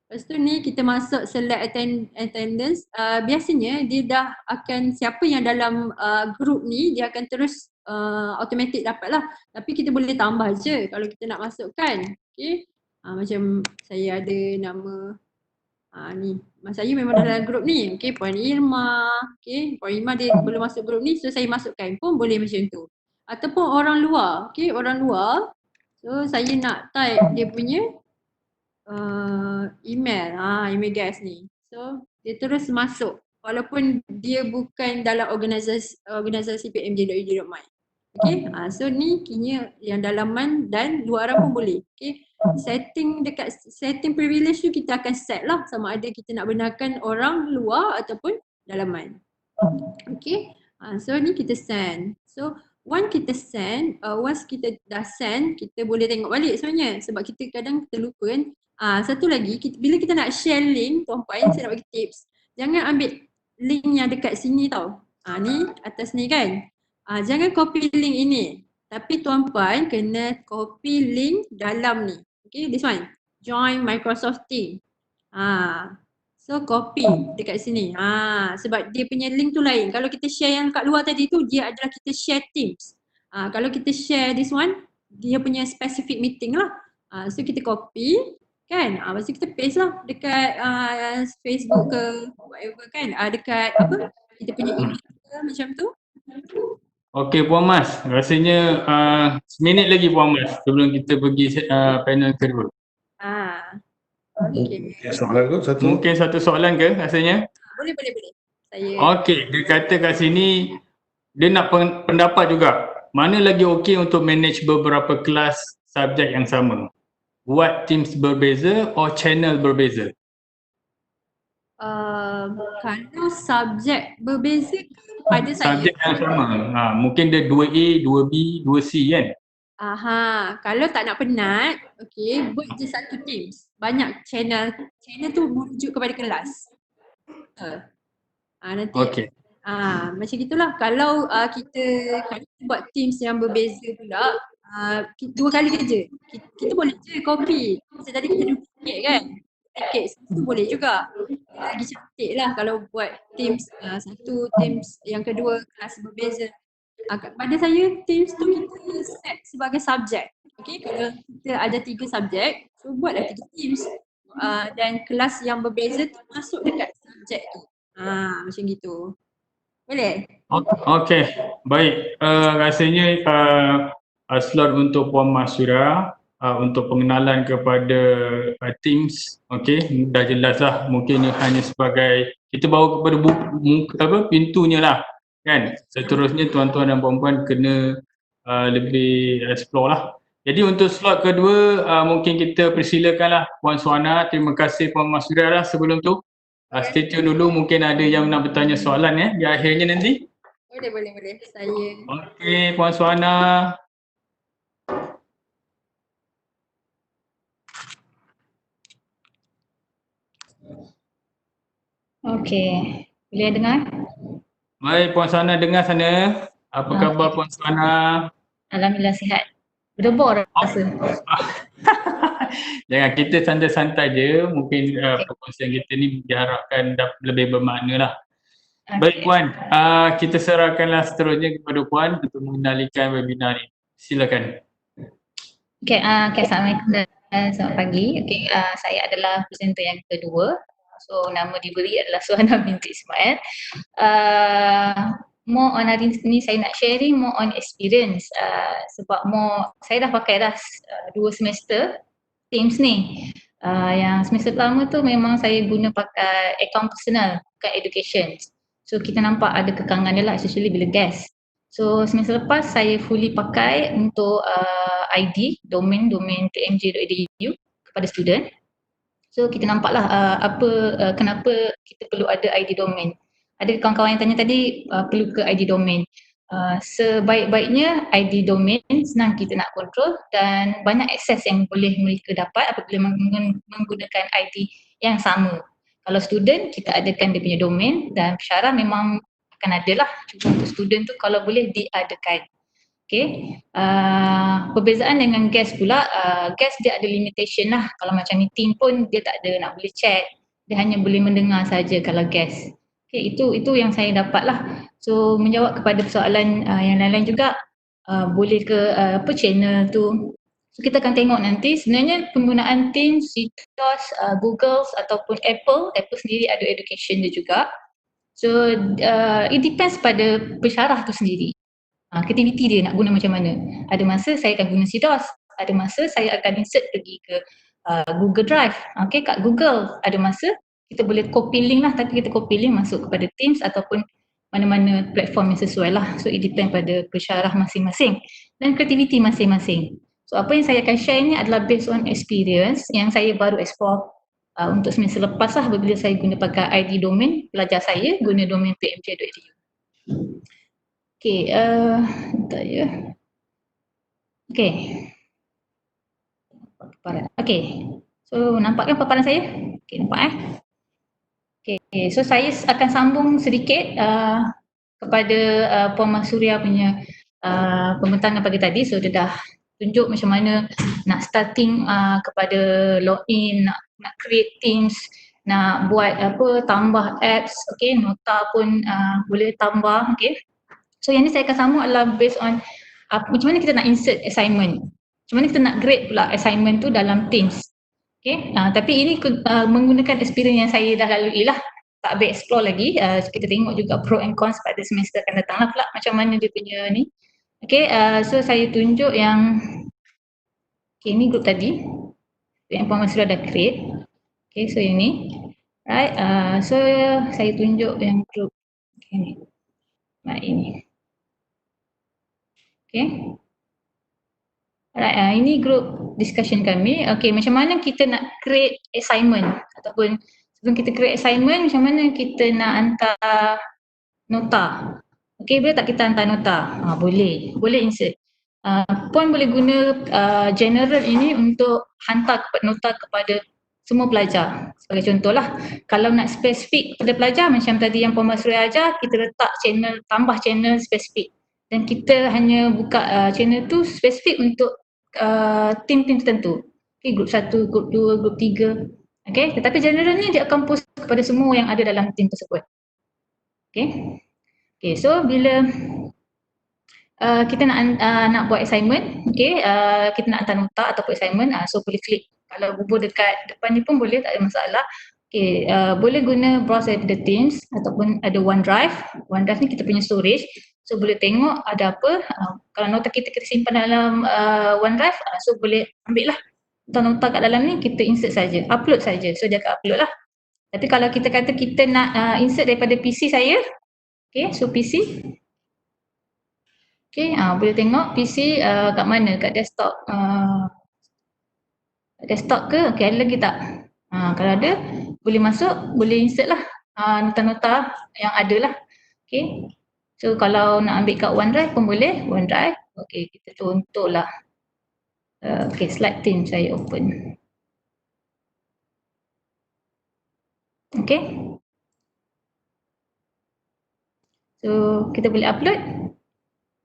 Lepas tu ni kita masuk select attendance. Biasanya dia dah akan, siapa yang dalam group ni dia akan terus automatic dapat lah. Tapi kita boleh tambah je kalau kita nak masukkan. Okay. Macam saya ada nama ni, Mas Ayu memang dalam group ni. Okay, Puan Irma. Okay, Puan Irma dia belum masuk group ni, so saya masukkan pun boleh macam tu. Ataupun orang luar. Okay, orang luar. So saya nak type dia punya email, email guest ni. So dia terus masuk walaupun dia bukan dalam organisasi pmj.edu.my. Okay, so ni kini yang dalaman dan luaran pun boleh. Okay, setting privilege tu kita akan set lah sama ada kita nak benarkan orang luar ataupun dalaman. Okay, So ni kita send. So once kita send, once kita dah send, kita boleh tengok balik sebenarnya sebab kita kadang kita lupa kan. Satu lagi, bila kita nak share link, tuan-puan, saya nak bagi tips. Jangan ambil link yang dekat sini tau. Ni atas ni kan. Jangan copy link ini. Tapi tuan-puan kena copy link dalam ni. Okay, this one. Join Microsoft Teams. So copy dekat sini. Sebab dia punya link tu lain. Kalau kita share yang kat luar tadi tu, dia adalah kita share Teams. Kalau kita share this one, dia punya specific meeting lah. So kita copy kan. Lepas tu kita paste lah dekat Facebook ke whatever kan. Dekat apa, kita punya email ke macam tu. Okey Puan Mas, rasanya seminit lagi Puan Mas sebelum kita pergi panel kedua. Okay. Soalan tu satu. Mungkin satu soalan ke rasanya? Boleh. Saya Okey, dia kata kat sini dia nak pendapat juga. Mana lagi okey untuk manage beberapa kelas subjek yang sama? Buat teams berbeza atau channel berbeza? kalau subjek berbeza pada saya. Subjek yang sama. Mungkin dia 2A, 2B, 2C kan? Kalau tak nak penat, okay, buat je satu Teams. Banyak channel. Channel tu merujuk kepada kelas. Nanti Okey. macam gitulah. Kalau kita buat Teams yang berbeza pula, dua kali kerja. Kita boleh je copy. Macam tadi kita duplicate kan. Duplicate tu boleh juga. Lagi cantik lah kalau buat Teams satu, Teams yang kedua kelas berbeza. Pada saya Teams tu kita set sebagai subjek. Okay, kalau kita ada 3 subjek, so buatlah 3 Teams. Dan kelas yang berbeza tu masuk dekat subjek tu. Macam gitu. Boleh? Okey, baik. Rasanya slot untuk Puan Mas sudah untuk pengenalan kepada Teams. Okey, dah jelas lah. Mungkin hanya sebagai kita bawa kepada pintunya lah. Kan? Seterusnya tuan-tuan dan puan-puan kena lebih explore lah. Jadi untuk slot kedua mungkin kita persilakanlah Puan Suhana. Terima kasih Puan Mas sudah lah sebelum tu. Stay tune dulu, mungkin ada yang nak bertanya soalan di akhirnya nanti. Boleh. Saya. Okey, Puan Suhana. Okey, boleh dengar? Baik, Puan Suhana dengar sana. Apa khabar Puan Suhana? Alhamdulillah sihat. Berdebor rasa. Jangan, kita santai-santai je. Mungkin perkongsian kita ni diharapkan lebih bermakna lah. Baik Puan, kita serahkanlah seterusnya kepada Puan untuk mengendalikan webinar ni. Silakan. Okey, Assalamualaikum dan selamat pagi. Okey, saya adalah presenter yang kedua. So nama diberi adalah Suhana binti Ismail. More on hari ni saya nak sharing more on experience sebab saya dah pakai dah 2 semester Teams ni. Yang semester pertama tu memang saya guna pakai account personal, bukan education. So kita nampak ada kekangan dia lah, especially bila guest. So semester lepas saya fully pakai untuk ID, domain pmj.edu kepada student. So kita nampaklah kenapa kita perlu ada ID domain. Ada kawan-kawan yang tanya tadi perlu ke ID domain. Sebaik-baiknya ID domain senang kita nak kontrol dan banyak akses yang boleh mereka dapat apabila menggunakan ID yang sama. Kalau student kita adakan dia punya domain dan pensyarah memang akan ada lah. Cuma untuk student tu kalau boleh diadakan. Okay. Perbezaan dengan guest pula, guest dia ada limitation lah. Kalau macam meeting pun dia tak ada nak boleh chat. Dia hanya boleh mendengar saja kalau guest. Okay, itu yang saya dapat lah. So menjawab kepada persoalan yang lain-lain juga, boleh ke channel tu. So kita akan tengok nanti sebenarnya penggunaan Teams, CTOS, Google ataupun Apple sendiri ada education dia juga. So it depends pada pensyarah tu sendiri. Aktiviti dia nak guna macam mana. Ada masa saya akan guna CTOS, ada masa saya akan insert pergi ke Google Drive. Okay, kat Google ada masa kita boleh copy link lah, tapi kita copy link masuk kepada Teams ataupun mana-mana platform yang sesuai lah. So it depend pada pensyarah masing-masing dan kreativiti masing-masing. So apa yang saya akan share ni adalah based on experience yang saya baru explore untuk semester lepas lah apabila saya guna pakai ID domain, pelajar saya guna domain pmj.edu. Okay, bentar ya. Okay. Okay. So, nampak kan paparan saya? Okay, nampak Okay, so saya akan sambung sedikit kepada Puan Masuria punya pembentangan pagi tadi. So, dia dah tunjuk macam mana nak starting kepada login, nak create teams, nak buat tambah apps, okay, nota pun boleh tambah, okay. So, yang ni saya akan sambung adalah based on macam mana kita nak insert assignment. Macam mana kita nak grade pula assignment tu dalam Teams. Okay, tapi ini menggunakan experience yang saya dah lalui lah. Tak habis explore lagi, kita tengok juga pro and cons pada semester akan datang lah pula macam mana dia punya ni. Okay, so saya tunjuk yang, okay, ni group tadi yang Puan Masura dah create. Okay, so yang ni, right, so saya tunjuk yang group, okay, ni. Right, ini. Okay. Alright, ini group discussion kami. Okay, macam mana kita nak create assignment ataupun sebelum kita create assignment, macam mana kita nak hantar nota. Okay, boleh tak kita hantar nota? Boleh, boleh insert. Puan boleh guna general ini untuk hantar nota kepada semua pelajar. Sebagai contohlah, kalau nak spesifik kepada pelajar macam tadi yang Puan Masuri ajar, kita letak channel, tambah channel spesifik. Dan kita hanya buka channel tu spesifik untuk tim-tim tertentu. Okay, group 1, group 2, group 3. Okay, tetapi general ni dia akan post kepada semua yang ada dalam tim tersebut. Okay. Okay, so bila kita nak buat assignment, okay, kita nak hantar nota ataupun assignment, so boleh klik. Kalau bubur dekat depan ni pun boleh, tak ada masalah. Okay, boleh guna browse the Teams ataupun ada OneDrive. OneDrive ni kita punya storage. So boleh tengok ada apa. Kalau nota kita simpan dalam OneDrive, so boleh ambil lah nota kat dalam ni, kita insert saja, upload saja. So dia akan upload lah. Tapi kalau kita kata kita nak insert daripada PC saya, okay, so PC. Okay, boleh tengok PC kat mana, kat desktop. Desktop ke? Okay, ada lagi tak? Kalau ada, boleh masuk, boleh insert lah nota-nota yang ada lah. Okay. So kalau nak ambil kat OneDrive pun boleh, OneDrive. Okay, kita contoh lah. Okay, slide team saya open. Okay. So kita boleh upload.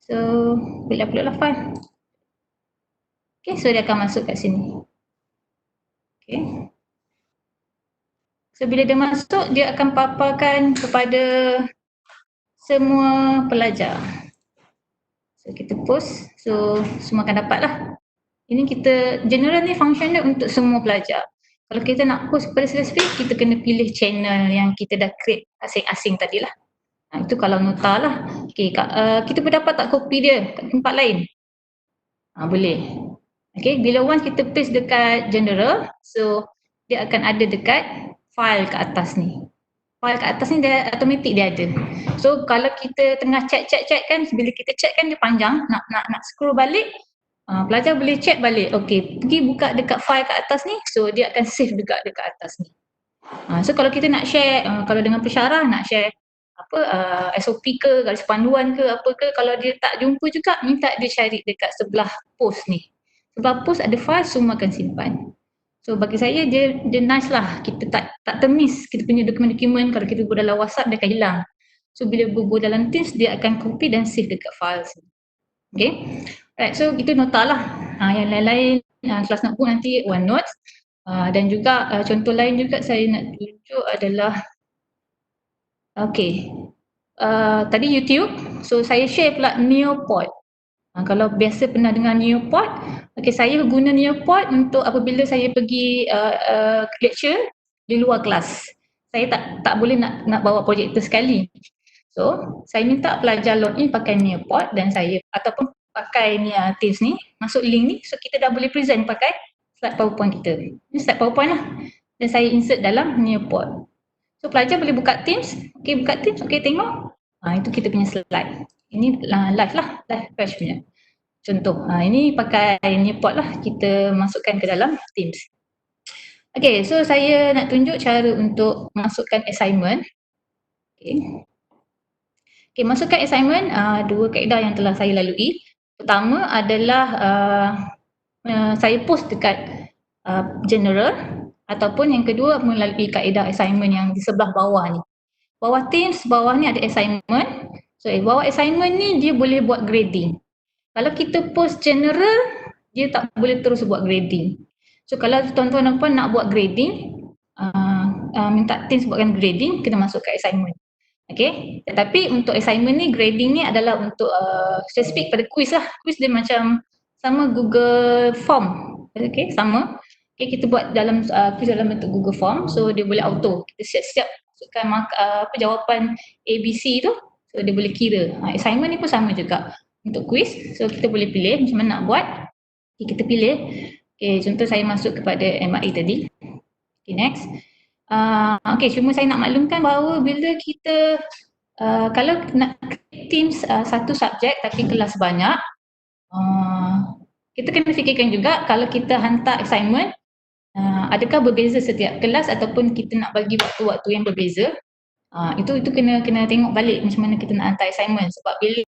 So boleh upload lah file. Okay, so dia akan masuk kat sini. Okay. So bila dia masuk, dia akan paparkan kepada semua pelajar. So kita post, so semua akan dapat lah. Ini kita, general ni function dia untuk semua pelajar. Kalau kita nak post kepada spesifik, kita kena pilih channel yang kita dah create asing-asing tadi lah. Itu kalau nota lah. Okay, kita pun dapat tak copy dia kat tempat lain? Boleh. Okay, bila once kita paste dekat general, so dia akan ada dekat file kat atas ni. File kat atas ni dia automatik dia ada. So kalau kita tengah chat kan, bila kita chat kan dia panjang, nak scroll balik, pelajar boleh check balik. Okay, pergi buka dekat file kat atas ni, so dia akan save juga dekat atas ni. So kalau kita nak share, kalau dengan pensyarah nak share SOP ke, garis panduan ke, apa ke, kalau dia tak jumpa juga, minta dia cari dekat sebelah post ni. Sebelah post ada file, semua akan simpan. So bagi saya dia nice lah, kita tak termiss kita punya dokumen-dokumen. Kalau kita buat dalam WhatsApp dia akan hilang. So bila buat dalam Teams, dia akan copy dan save dekat file. Okay, right, so itu nota lah. Yang lain-lain kelas notebook nanti OneNote. Dan juga contoh lain juga saya nak tunjuk adalah okay, tadi YouTube, so saya share pula Neopod. Kalau biasa pernah dengar Neopod, okay, saya guna Neopod untuk apabila saya pergi lecture di luar kelas. Saya tak boleh nak bawa projektor sekali. So, saya minta pelajar login pakai Neopod dan saya ataupun pakai ni Teams ni, masuk link ni, so kita dah boleh present pakai slide PowerPoint kita. Ini slide PowerPoint lah. Dan saya insert dalam Neopod. So pelajar boleh buka Teams, okay, buka Teams, okay, tengok. Itu kita punya slide. Ini live lah, live crash punya. Contoh, ini pakai Neopod lah, kita masukkan ke dalam Teams. Okay, so saya nak tunjuk cara untuk masukkan assignment. Okay. Okay, masukkan assignment, dua kaedah yang telah saya lalui. Pertama adalah saya post dekat general, ataupun yang kedua melalui kaedah assignment yang di sebelah bawah ni. Bawah Teams, bawah ni ada assignment. So bawah assignment ni dia boleh buat grading. Kalau kita post general, dia tak boleh terus buat grading. So kalau tuan-tuan dan puan nak buat grading, minta Teams buatkan grading, kena masuk ke assignment. Okay, tetapi untuk assignment ni, grading ni adalah untuk spesifik pada quiz lah. Quiz dia macam sama Google Form. Okay, sama. Okay, kita buat dalam quiz dalam bentuk Google Form, so dia boleh auto. Kita siap-siap masukkan jawapan ABC tu, so dia boleh kira. Assignment ni pun sama juga untuk quiz, so kita boleh pilih macam mana nak buat. Okay, kita pilih. Okay, contoh saya masuk kepada MI tadi. Okay, next. Okay, cuma saya nak maklumkan bahawa bila kita kalau nak Teams satu subjek tapi kelas banyak, kita kena fikirkan juga kalau kita hantar assignment, adakah berbeza setiap kelas ataupun kita nak bagi waktu-waktu yang berbeza. Itu kena tengok balik macam mana kita nak hantar assignment, sebab bila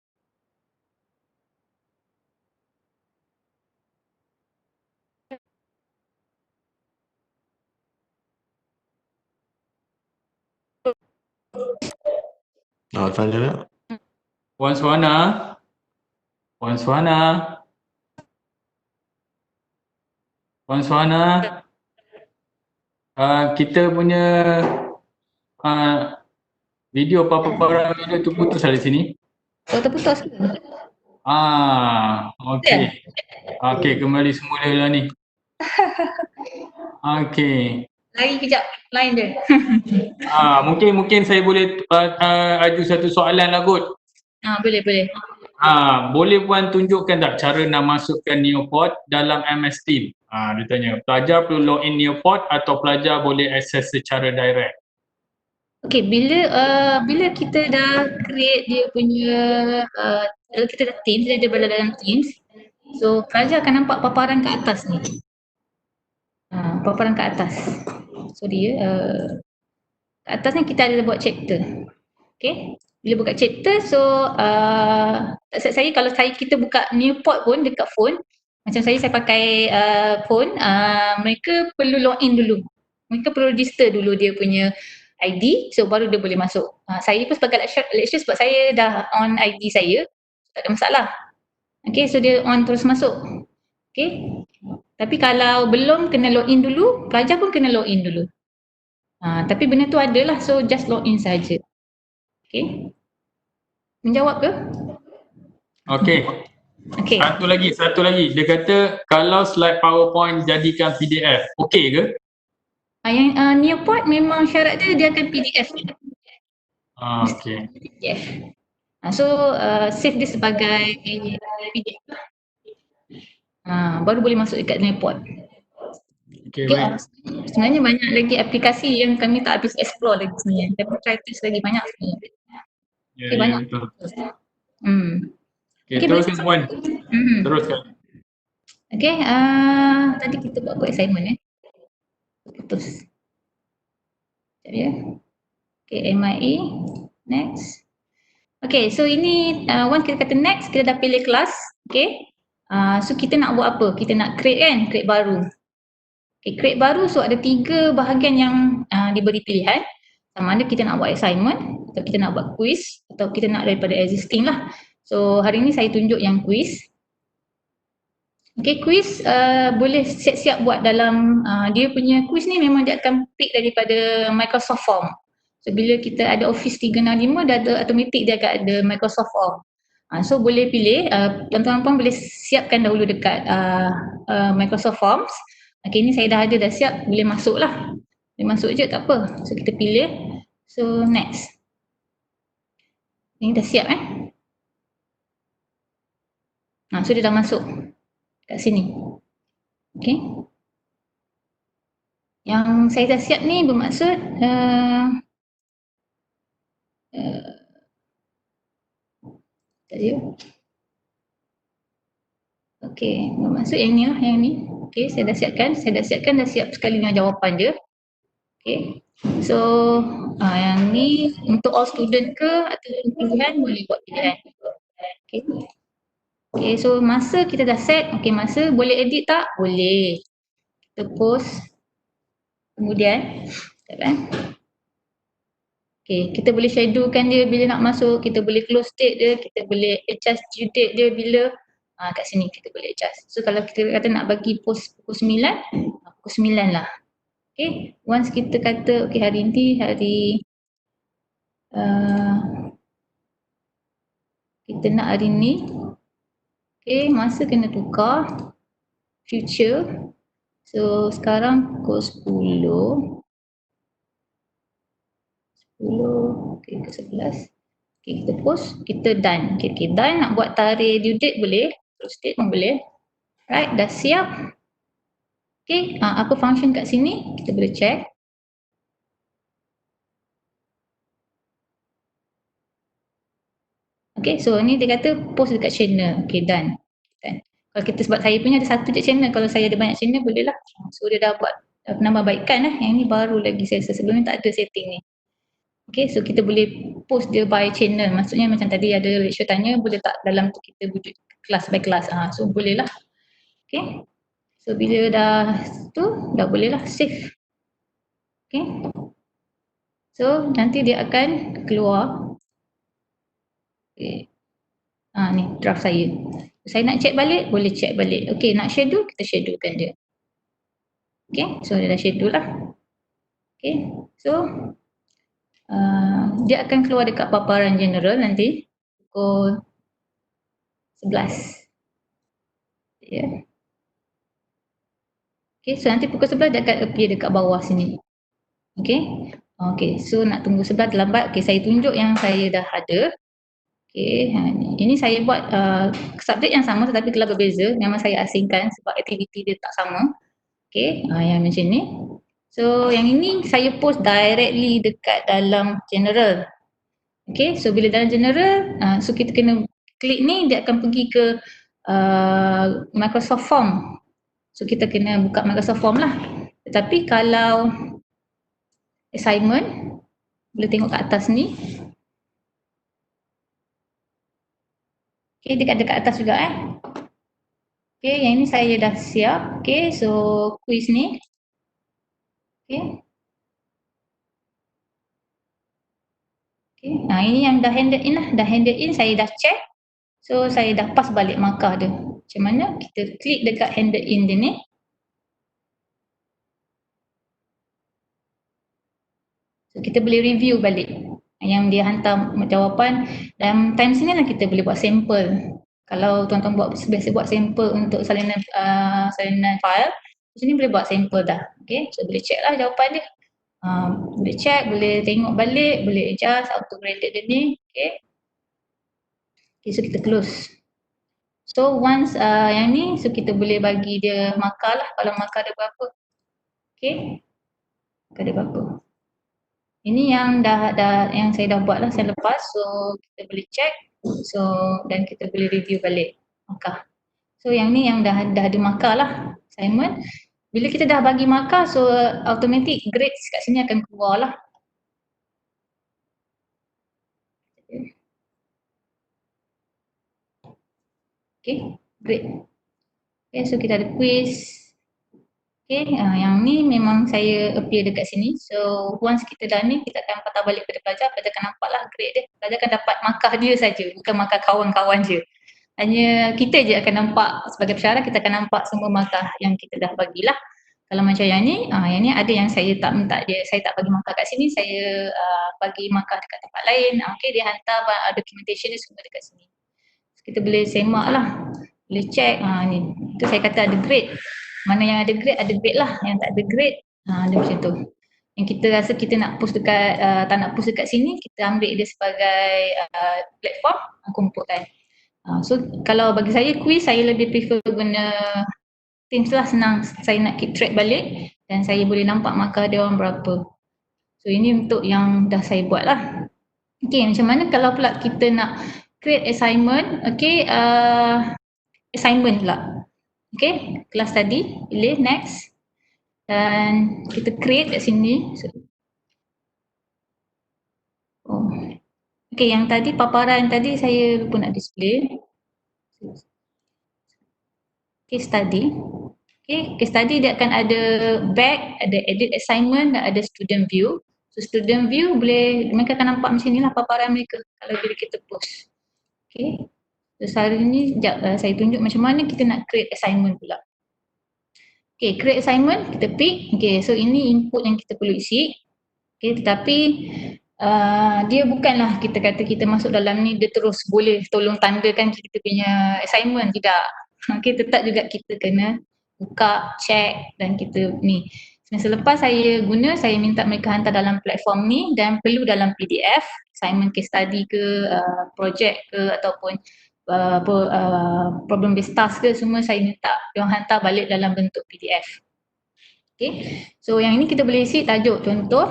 Tanya nak. Puan Suhana. Puan Suhana. Puan Suhana. Kita punya video paparan video tu putus di sini. oh, terputus ke? Okey. Okey, kembali semula lah ni. Okey. Lagi kejap, lain je. Mungkin saya boleh aju satu soalan lah kot. Boleh. Boleh puan tunjukkan tak cara nak masukkan Neopod dalam MS Team? Dia tanya, pelajar perlu login Neopod atau pelajar boleh akses secara direct? Okay, bila kita dah create dia punya, kalau kita dah Teams, dia berada dalam Teams, so pelajar akan nampak paparan ke atas ni. Paparan ke atas. So dia, ke atas ni kita ada buat chapter. Okay, bila buka chapter, so saya kalau kita buka Neopod pun dekat phone, macam saya pakai phone, mereka perlu login dulu. Mereka perlu register dulu dia punya ID, so baru dia boleh masuk. Saya pun sebagai lecturer sebab saya dah on ID saya, tak ada masalah. Okay, so dia on terus masuk. Okay, tapi kalau belum, kena login dulu, pelajar pun kena login dulu. Tapi benda tu adalah, so just login saja. Okay, menjawab ke? Okay. Satu lagi. Dia kata kalau slide PowerPoint jadikan PDF, okey ke? Yang Neopod memang syarat dia akan PDF. Okey. PDF. So save dia sebagai PDF. Baru boleh masuk dekat Neopod. Okey, Okay, baik. sebenarnya banyak lagi aplikasi yang kami tak habis explore lagi sebenarnya. Tapi try test lagi banyak sebenarnya. Ya, Okay, banyak. betul. Okay, teruskan puan. Teruskan. Okay, tadi kita buat assignment putus. Sekejap ya. Okay, MIA. Next. Okay, so ini once kita kata next, kita dah pilih kelas. Okay. So kita nak buat apa? Kita nak create baru. Okay, create baru, so ada 3 bahagian yang diberi pilihan. Sama ada kita nak buat assignment, atau kita nak buat quiz, atau kita nak daripada existing lah. So hari ni saya tunjuk yang quiz. Okay, quiz boleh siap-siap buat dalam, dia punya quiz ni memang dia akan pick daripada Microsoft Form. So bila kita ada Office 365, dia ada automatic, dia akan ada Microsoft Form. So boleh pilih, tuan-tuan boleh siapkan dahulu dekat Microsoft Forms. Okay, ni saya dah siap, boleh masuk lah. Boleh masuk je, tak apa. So kita pilih, so next. Ini dah siap so dia dah masuk kat sini. Okay. Yang saya dah siap ni bermaksud okay, bermaksud yang ni. Okay, saya dah siapkan, dah siap sekali dengan jawapan dia. Okay, So yang ni untuk all student ke atau pilihan, boleh buat pilihan. Okay. Okay, so masa kita dah set, okay, masa boleh edit tak? Boleh. Kita post. Kemudian, sekejap eh. Okay, kita boleh schedulekan dia bila nak masuk, kita boleh close date dia, kita boleh adjust due date dia bila. Kat sini kita boleh adjust. So kalau kita kata nak bagi post pukul 9, pukul 9 lah. Okay, once kita kata okay hari ni hari kita nak hari ni, okay, masa kena tukar future. So sekarang pukul 10, okay, ke 11. Okay, kita post, kita done. Okay, done. Nak buat tarikh due date boleh, close date pun boleh. Right, dah siap. Okay, apa function kat sini? Kita boleh check. Okay, so ni dia kata post dekat channel. Okay, done. Kalau kita, sebab saya punya ada satu je channel, kalau saya ada banyak channel boleh lah. So dia dah buat penambahbaikan lah. Yang ni baru lagi saya sebelum ni tak ada setting ni. Okay, so kita boleh post dia by channel. Maksudnya macam tadi ada lecture tanya, boleh tak dalam tu kita wujud kelas by kelas. So boleh lah. Okay, so bila dah tu, dah boleh lah save. Okay, so nanti dia akan keluar. Okay, ni draft saya. Saya nak check balik, boleh check balik. Okay, nak schedule, kita schedulekan dia. Okay, so dia dah schedule lah. Okay, so dia akan keluar dekat paparan general nanti pukul 11. Yeah. Okay, so nanti pukul 11 dia akan appear dekat bawah sini. Okay, okay, so nak tunggu 11 lambat. Okay, saya tunjuk yang saya dah ada. Okay, ini saya buat subjek yang sama tetapi telah berbeza. Memang saya asingkan sebab aktiviti dia tak sama. Okay, yang macam ni. So yang ini saya post directly dekat dalam general. Okay, so bila dalam general, so kita kena klik ni, dia akan pergi ke Microsoft Form. So kita kena buka Microsoft Form lah. Tetapi kalau assignment, boleh tengok kat atas ni. Okay, dekat atas juga Okay, yang ini saya dah siap. Okay, so quiz ni. Okay. Okay, ini yang dah handed in lah. Dah handed in, saya dah check. So saya dah pass balik markah dia. Macam mana? Kita klik dekat handed in dia ni. So kita boleh review balik yang dia hantar jawapan. Dalam time sini lah kita boleh buat sampel. Kalau tuan-tuan biasa buat sampel untuk salinan file, di sini boleh buat sampel dah. Okay, so boleh check lah jawapan dia. Boleh check, boleh tengok balik, boleh adjust auto graded dia ni. Okay. Okay, so kita close. So once yang ni, so kita boleh bagi dia markah lah. Kalau markah dia berapa. Okay, markah dia berapa. Ini yang yang saya dah buat lah, saya lepas. So kita boleh check. So dan kita boleh review balik markah. So yang ni yang dah ada markah lah assignment. Bila kita dah bagi markah, so automatic grades kat sini akan keluar lah. Okay, grade. Okay, so kita ada quiz. Okay, yang ni memang saya appear dekat sini. So once kita dah ni, kita akan patah balik pada pelajar. Pelajar akan nampak lah grade dia. Pelajar akan dapat markah dia saja, bukan markah kawan-kawan je. Hanya kita je akan nampak, sebagai pesyarah kita akan nampak semua markah yang kita dah bagilah. Kalau macam yang ni ada yang saya tak minta dia, saya tak bagi markah kat sini, saya bagi markah dekat tempat lain. Okay, dia hantar documentation dia semua dekat sini. So, kita boleh semak lah, boleh check. Ni, tu saya kata ada grade. Mana yang ada grade lah. Yang tak ada grade, dia macam tu. Yang kita rasa kita nak post dekat, tak nak post dekat sini, kita ambil dia sebagai platform, kumpulkan. So kalau bagi saya quiz, saya lebih prefer guna Teams lah, senang. Saya nak keep track balik dan saya boleh nampak markah dia orang berapa. So ini untuk yang dah saya buat lah. Okay, macam mana kalau pula kita nak create assignment. Okay, assignment pula. Okay, kelas tadi, pilih next dan kita create kat sini. So, Okay, yang tadi paparan tadi saya lupa nak display. Case study. Okay, case study dia akan ada back, ada edit assignment dan ada student view. So student view boleh, mereka akan nampak macam ni lah paparan mereka kalau bila kita post. Okay, so hari ni sekejap saya tunjuk macam mana kita nak create assignment pula. Okay, create assignment, kita pick. Okay, so ini input yang kita perlu isi. Okay, tetapi dia bukanlah kita kata kita masuk dalam ni dia terus boleh tolong tandakan kita punya assignment, tidak. Okay, tetap juga kita kena buka, check dan kita ni. Semester lepas saya guna, saya minta mereka hantar dalam platform ni dan perlu dalam PDF, assignment case study ke, project ke ataupun problem based task ke, semua saya minta diorang hantar balik dalam bentuk PDF. Okay, so yang ini kita boleh isi tajuk contoh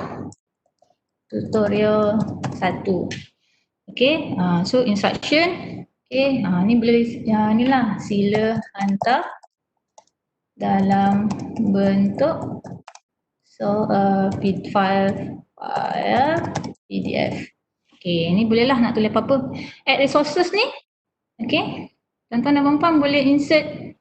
tutorial 1. Okay, so instruction. Okay, ni boleh, ni lah, sila hantar dalam bentuk file PDF. Okay, ni bolehlah nak tulis apa-apa. Add resources ni, okay, tuan-tuan dan puan-puan boleh insert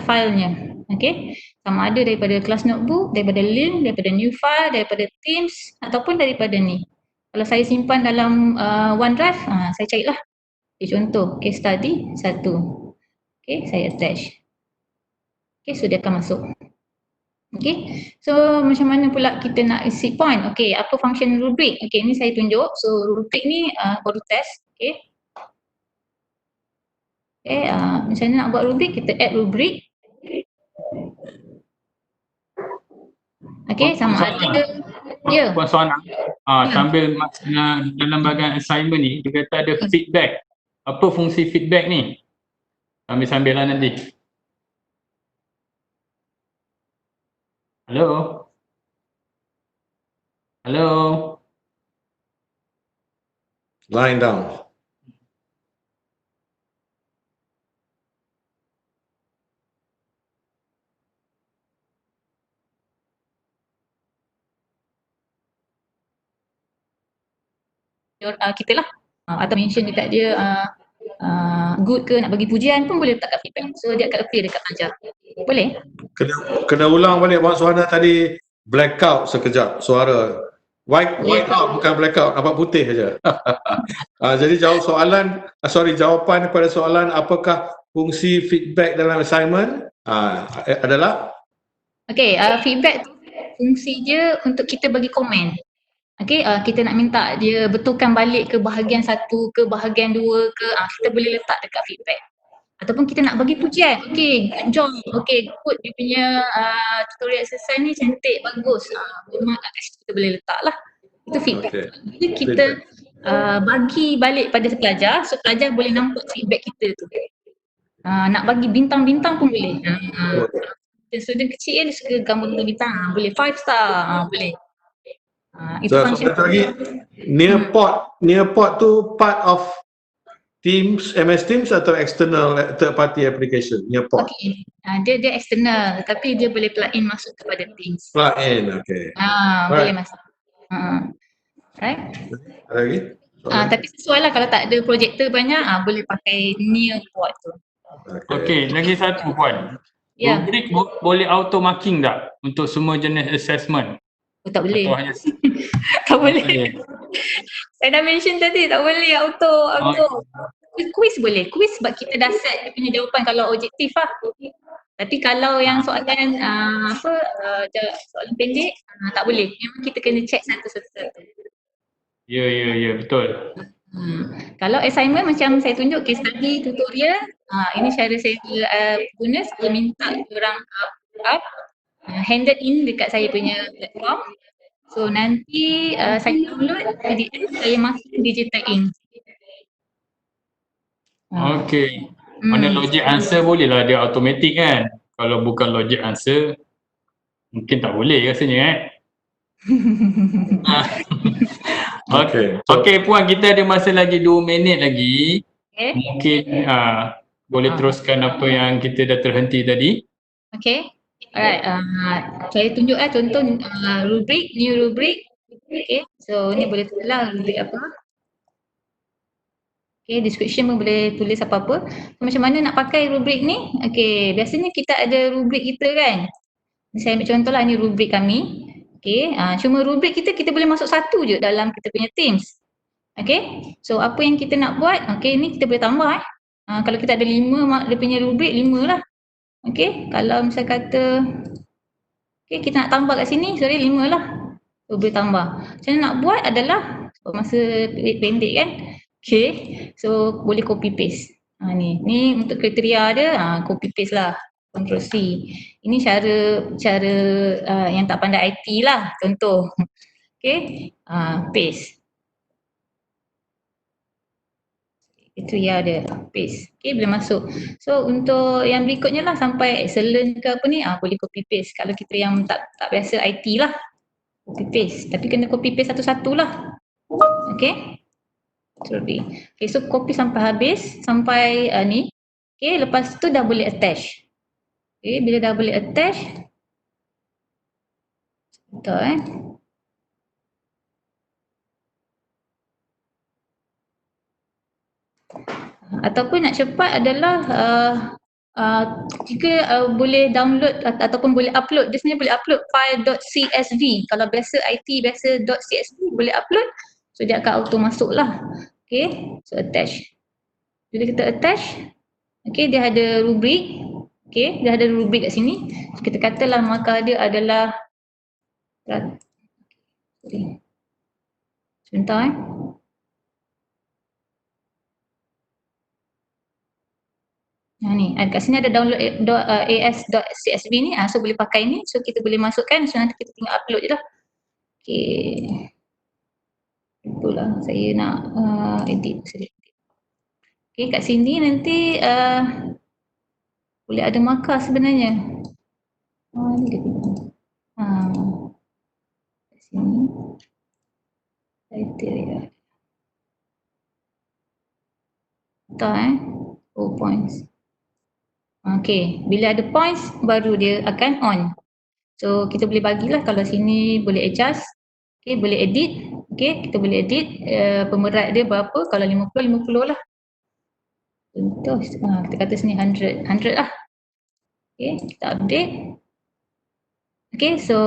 filenya. Okay, sama ada daripada kelas notebook, daripada link, daripada new file, daripada Teams ataupun daripada ni. Kalau saya simpan dalam OneDrive, saya carilah. Okay, contoh case study 1. Okay, saya attach. Okay, so dia akan masuk. Okay, so macam mana pula kita nak isi point? Okay, apa function rubric? Okay, ni saya tunjuk. So rubric ni baru test. Okay. Okay, macam mana nak buat rubric? Kita add rubric. Okay, sama ada. Ya. Puan Suhana, sambil dalam bahagian assignment ni, dia kata ada feedback. Apa fungsi feedback ni? Sambil-sambil lah nanti. Halo? Halo? Line down. Kita lah atau mention dekat dia good ke, nak bagi pujian pun boleh letak kat feedback. So dia akan appear dekat pengajar. Boleh? Kena ulang balik Mak Suhana tadi, blackout sekejap suara. White out bukan blackout, nampak putih saja. Jadi jawapan kepada soalan apakah fungsi feedback dalam assignment adalah? Okay, feedback tu fungsi dia untuk kita bagi komen. Okay, kita nak minta dia betulkan balik ke bahagian 1 ke bahagian 2 ke, kita boleh letak dekat feedback. Ataupun kita nak bagi pujian, okay, good job, okay, good, dia punya tutorial exercise ni cantik, bagus. Memang kita boleh letak lah. Itu feedback. Okay. Jadi kita bagi balik pada pelajar, so pelajar boleh nampak feedback kita tu. Nak bagi bintang-bintang pun boleh. Student kecil dia suka gambar bintang, boleh 5 star, boleh. Itu function. Lagi, Nearpod tu part of Teams, MS Teams atau external third party application? Nearpod. Okay, dia external tapi dia boleh plug in masuk kepada Teams. Plug in, okay. Boleh masuk. Right. Lagi? Tapi sesuai lah, kalau tak ada projektor banyak, boleh pakai Nearpod tu. Okay, lagi satu Puan. Ya. Rubric boleh auto marking tak untuk semua jenis assessment? Tak boleh. Atau hanya Tak boleh. Saya dah mention tadi, tak boleh auto. Quiz boleh. Quiz sebab kita dah set dia punya jawapan kalau objektif lah. Tapi kalau yang soalan soalan pendek, tak boleh. Memang kita kena check satu-satu. Ya, betul. Kalau assignment macam saya tunjuk case study tutorial, ini cara saya guna, saya minta orang up handed in dekat saya punya platform. So nanti saya download PDF, saya masuk digital ink. Okay. Mana logic answer boleh lah dia automatic kan. Kalau bukan logic answer mungkin tak boleh rasanya Okay Puan, kita ada masa lagi 2 minit lagi. Okay. Mungkin boleh teruskan apa yang kita dah terhenti tadi. Okay. Alright, saya tunjuk contoh rubric, new rubric. Okay, so ni boleh tulis lah rubric apa. Okay, description pun boleh tulis apa-apa. So, macam mana nak pakai rubrik ni? Okay, biasanya kita ada rubrik kita kan. Saya ambil contoh lah, ni rubrik kami. Okay, cuma rubrik kita boleh masuk satu je dalam kita punya Teams. Okay, so apa yang kita nak buat? Okay, ni kita boleh tambah kalau kita ada 5, dia punya rubrik 5 lah. Okay, kalau misal kata okay, kita nak tambah kat sini, sorry 5 lah. So, boleh tambah. Macam mana nak buat adalah masa pendek kan. Okay, so boleh copy paste. Ni untuk kriteria dia, copy paste lah. Ctrl C. Ini cara yang tak pandai IT lah, contoh. Okay, paste. Itu ya dia, paste. Okay, boleh masuk. So untuk yang berikutnya lah sampai excellent ke apa ni, boleh copy paste. Kalau kita yang tak biasa IT lah, copy paste. Tapi kena copy paste satu-satu lah. Okay. Okay, so copy sampai habis, sampai ni. Okay, lepas tu dah boleh attach. Okay, bila dah boleh attach, betul ataupun nak cepat adalah jika boleh download ataupun boleh upload, dia sebenarnya boleh upload file .csv. Kalau biasa IT biasa .csv boleh upload, so dia akan auto masuk lah. Okay, so attach. Bila kita attach, okay, dia ada rubrik. Okay, dia ada rubrik kat sini. So, kita katalah markah dia adalah sebentar ni, kat sini ada download as.csv ni, so boleh pakai ni, so kita boleh masukkan, so nanti kita tinggal upload je lah. Okay, itulah saya nak edit sedikit. Okay, kat sini nanti boleh ada markah sebenarnya. Ni dia. Kat sini criteria. Betul 4 points. Okay, bila ada points baru dia akan on. So kita boleh bagilah, kalau sini boleh adjust. Okay, boleh edit. Okay, kita boleh edit pemerat dia berapa, kalau 50 lah. Contoh, kita kata sini 100 lah. Okay, kita update. Okay, so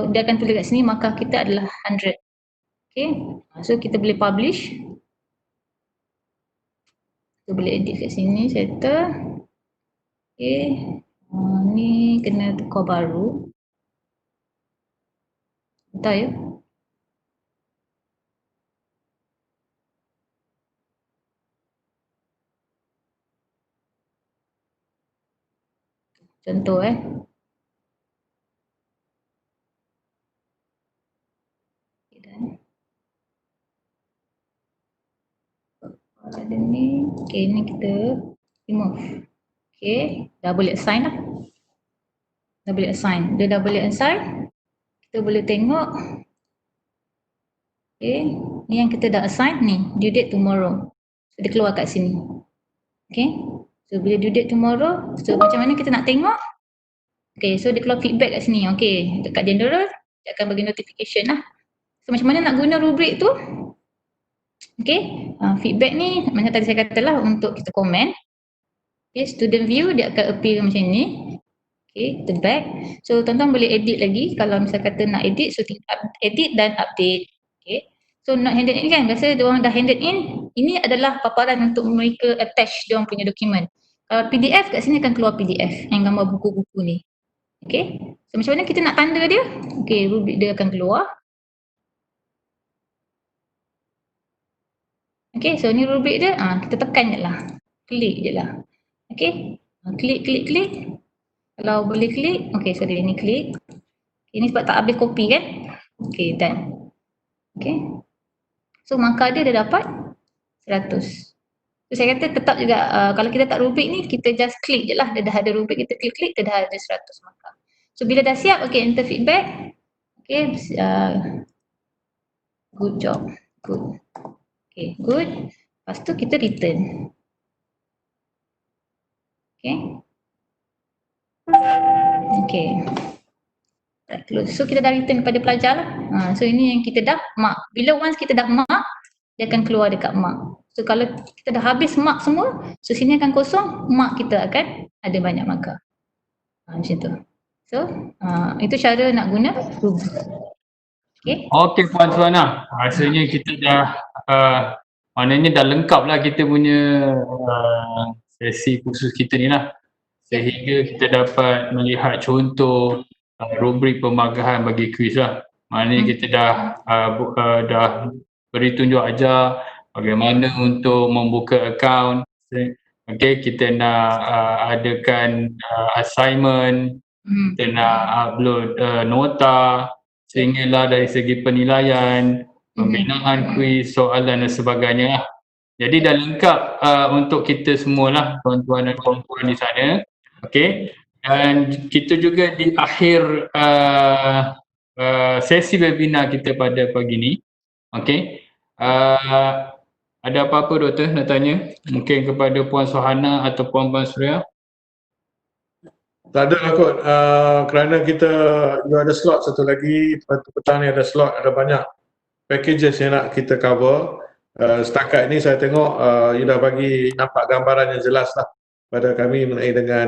dia akan tulis kat sini markah kita adalah 100. Okay, so kita boleh publish. Kita boleh edit kat sini, settle. Okay, ni kena tukar baru. Bentar ya. Contoh ada ni. Okay, ni kita remove. Okay, dah boleh assign lah. Dah boleh assign. Dia dah boleh assign. Kita boleh tengok. Okay, ni yang kita dah assign ni, due date tomorrow. So dia keluar kat sini. Okay, so bila due date tomorrow, so macam mana kita nak tengok? Okay, so dia keluar feedback kat sini. Okay, dekat general, dia akan bagi notification lah. So macam mana nak guna rubrik tu? Okay, feedback ni macam tadi saya katalah untuk kita komen. Okay, student view dia akan appear macam ni. Okay, kita back. So tuan-tuan boleh edit lagi. Kalau misal kata nak edit, so edit dan update. Okay, so not handed in kan, biasa diorang dah handed in. Ini adalah paparan untuk mereka attach diorang punya dokumen. Kalau PDF, kat sini akan keluar PDF yang gambar buku-buku ni. Okay, so macam mana kita nak tanda dia? Okay, rubrik dia akan keluar. Okay, so ni rubrik dia, kita tekan je lah. Klik je lah. Okay, klik. Kalau boleh klik, okay, sorry, ni klik. Ini sebab tak habis kopi kan? Okay, done. Okay, so markah dia dah dapat 100. So saya kata tetap juga, kalau kita tak rubrik ni, kita just klik je lah. Dia dah ada rubrik, kita klik, dia dah ada 100 markah. So bila dah siap, okay, enter feedback. Okay, good job, good. Okay, good. Lepas tu kita return. Okay. Okay. Right, close. So kita dah return kepada pelajar lah. So ini yang kita dah mark. Bila once kita dah mark, dia akan keluar dekat mark. So kalau kita dah habis mark semua, so sini akan kosong, mark kita akan ada banyak markah. Macam tu. So itu cara nak guna rubric. Okay. Okey Puan Suhana, rasanya kita dah maknanya dah lengkap lah kita punya sesi khusus kita ni lah. Sehingga kita dapat melihat contoh rubrik pemagahan bagi kuis lah. Maknanya kita dah beri tunjuk ajar bagaimana untuk membuka akaun. Okey, kita nak adakan assignment, kita nak upload nota, sehinggalah dari segi penilaian, pembinaan kuis, soalan dan sebagainya lah. Jadi dah lengkap untuk kita semualah, tuan-tuan dan puan-puan di sana. Okey, dan kita juga di akhir sesi webinar kita pada pagi ni. Okey, ada apa-apa doktor nak tanya? Mungkin kepada Puan Suhana atau Puan Suria? Tak ada lah kot, kerana kita juga ada slot satu lagi, petang ni ada slot, ada banyak packages yang nak kita cover. Setakat ini saya tengok you dah bagi nampak gambaran yang jelas lah pada kami mengenai dengan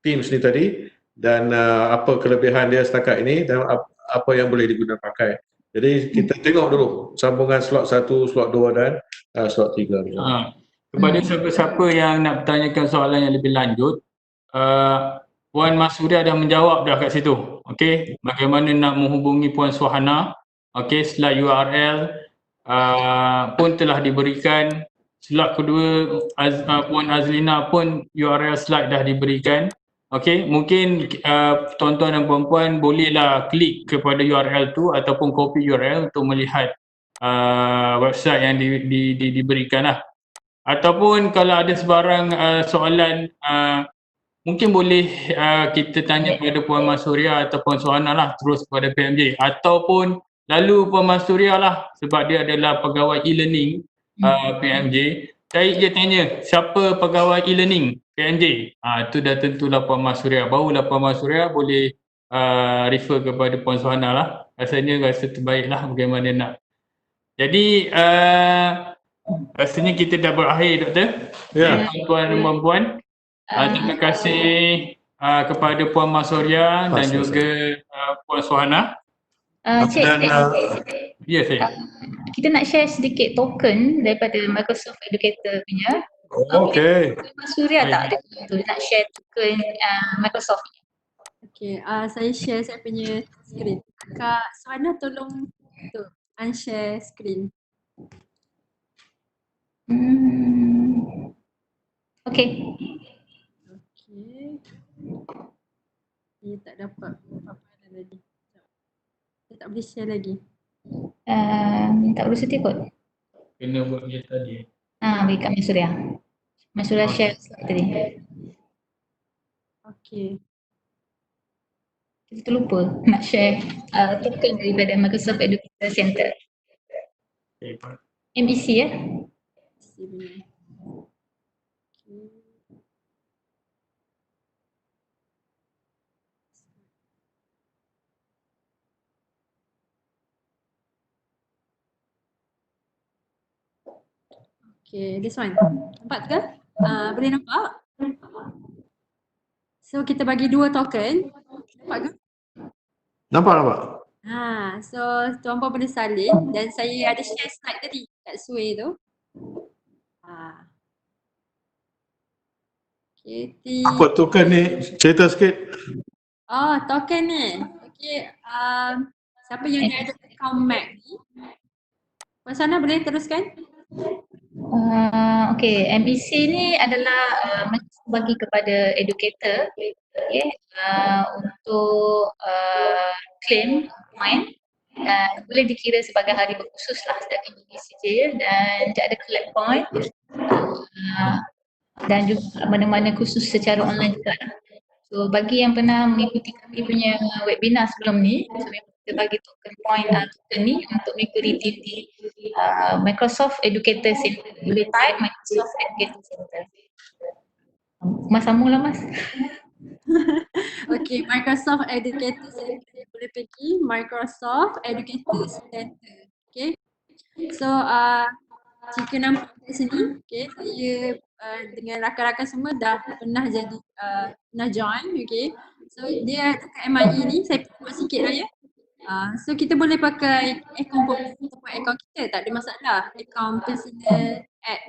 Teams ni tadi, dan apa kelebihan dia setakat ini dan apa yang boleh digunakan pakai. Jadi kita tengok dulu sambungan slot 1, slot 2 dan slot 3. Kepada siapa-siapa yang nak bertanyakan soalan yang lebih lanjut, Puan Suria dah menjawab dah kat situ. Okey, bagaimana nak menghubungi Puan Suhana. Okey, slide URL pun telah diberikan. Slot kedua Puan Azlina pun URL slide dah diberikan. Okey, mungkin tuan-tuan dan puan-puan bolehlah klik kepada URL tu ataupun copy URL untuk melihat website yang diberikan lah. Ataupun kalau ada sebarang soalan mungkin boleh kita tanya kepada Puan Suria atau Puan Suhana lah, terus kepada PMJ, ataupun lalu Puan Suria lah sebab dia adalah pegawai e-learning PMJ. Baik dia tanya siapa pegawai e-learning PMJ, itu dah tentulah Puan Suria, barulah Puan Suria boleh refer kepada Puan Suhana lah. Rasanya rasa terbaik lah bagaimana nak. Jadi rasanya kita dah berakhir doktor. Ya. Tuan-tuan dan puan-puan, terima kasih kepada Puan Suria dan juga Puan Suhana. Cik, Ya saya. kita nak share sedikit token daripada Microsoft Educator punya. Okey. Mas Suria tak ada tu nak share token Microsoft ni. Okay, saya share saya punya screen. Kak Suhana tolong tu unshare screen. Okay. Okay. Dia tak dapat apa-apa lagi. Saya tak boleh share lagi. Tak perlu setia kot. Kena buat dia tadi. Bagi kat Mas Suria. Mas Suria share slide tadi. Okay. Kita terlupa nak share token daripada Microsoft Educator Center. Okay, Pak. MEC ya. Okay. Okay, this one. Nampak ke? Boleh nampak? So kita bagi 2 token. Nampak ke? Nampak. So tuan puan boleh salin dan saya ada share slide tadi kat Sway tu. Okay, Apa token ni? Cerita sikit. token ni. Okay, siapa yang ada account Mac ni? Puan Sana boleh teruskan? Okay, MEC ni adalah bagi kepada educator untuk claim point, boleh dikira sebagai hari berkhusus lah setiap MEC je, dan dia ada collect point dan juga mana-mana khusus secara online juga lah. So bagi yang pernah mengikuti kami punya webinar sebelum ni, so kita bagi token point token ni untuk mereka redeem di Microsoft Educator Center. Boleh type Microsoft Educator Center. Mas sambung lah Mas. Okay, Microsoft Educator Center. Boleh pergi Microsoft Educator Center. Okay. So jika nampak kat sini, okay, saya dengan rakan-rakan semua dah pernah jadi pernah join, okay. So dia dekat MIE ni, saya buat sikit lah ya. So kita boleh pakai akaun poly ataupun akaun kita, tak ada masalah. Akaun personal ad,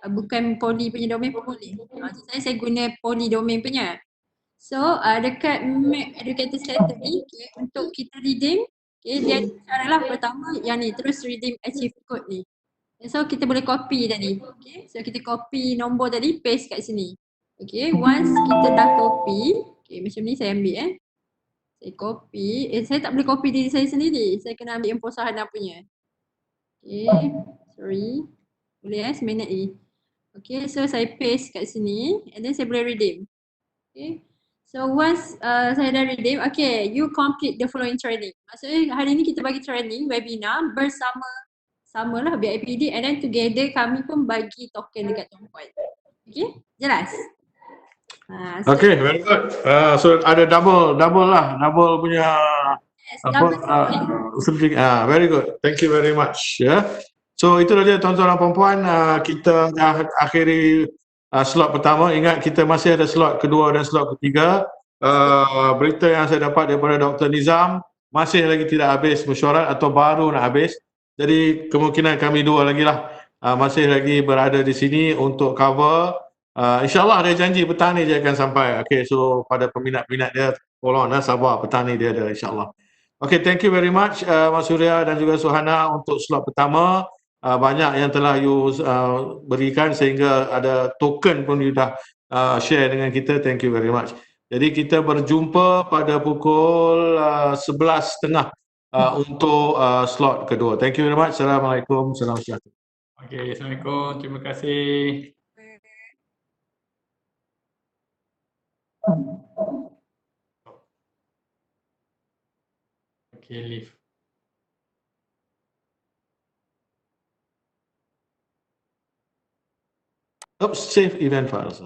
bukan poly punya domain pun boleh. Saya guna poly domain punya. So dekat Mac Educator Center ni, okay, untuk kita redeem, okay, dia ada cara lah. Pertama yang ni, terus redeem achieve code ni. So kita boleh copy tadi. Okay. So kita copy nombor tadi, paste kat sini. Okay, once kita dah copy, okay, macam ni saya ambil saya copy, saya tak boleh copy diri saya sendiri. Saya kena ambil info Sahana punya. Okay, sorry. Boleh seminit ni. Okay, so saya paste kat sini and then saya boleh redeem. Okay. So once saya dah redeem, okay, you complete the following training. Maksudnya hari ni kita bagi training, webinar samalah BIPD and then together kami pun bagi token dekat Tumpuan. Okay, jelas? So, Okay, very good. So ada double punya yes, apa double certificate. Very good. Thank you very much. Ya. So itu dia tuan-tuan dan puan-puan, kita dah akhiri slot pertama. Ingat kita masih ada slot kedua dan slot ketiga. Berita yang saya dapat daripada Dr. Nizam masih lagi tidak habis mesyuarat atau baru nak habis. Jadi kemungkinan kami dua lagi lah masih lagi berada di sini untuk cover. InsyaAllah dia janji petang ni dia akan sampai. Okay, so pada peminat-peminat dia follow on, sabar, petang ni dia ada insyaAllah. Okay, thank you very much Mas Surya dan juga Suhana untuk slot pertama. Banyak yang telah you berikan sehingga ada token pun you dah share dengan kita. Thank you very much. Jadi kita berjumpa pada pukul 11.30 untuk slot kedua. Thank you very much. Assalamualaikum. Salam sejahtera. Okay, Assalamualaikum. Terima kasih. Okay, leave. Oops, save event files.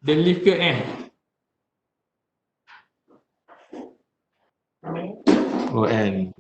Dia leave ke Oh, and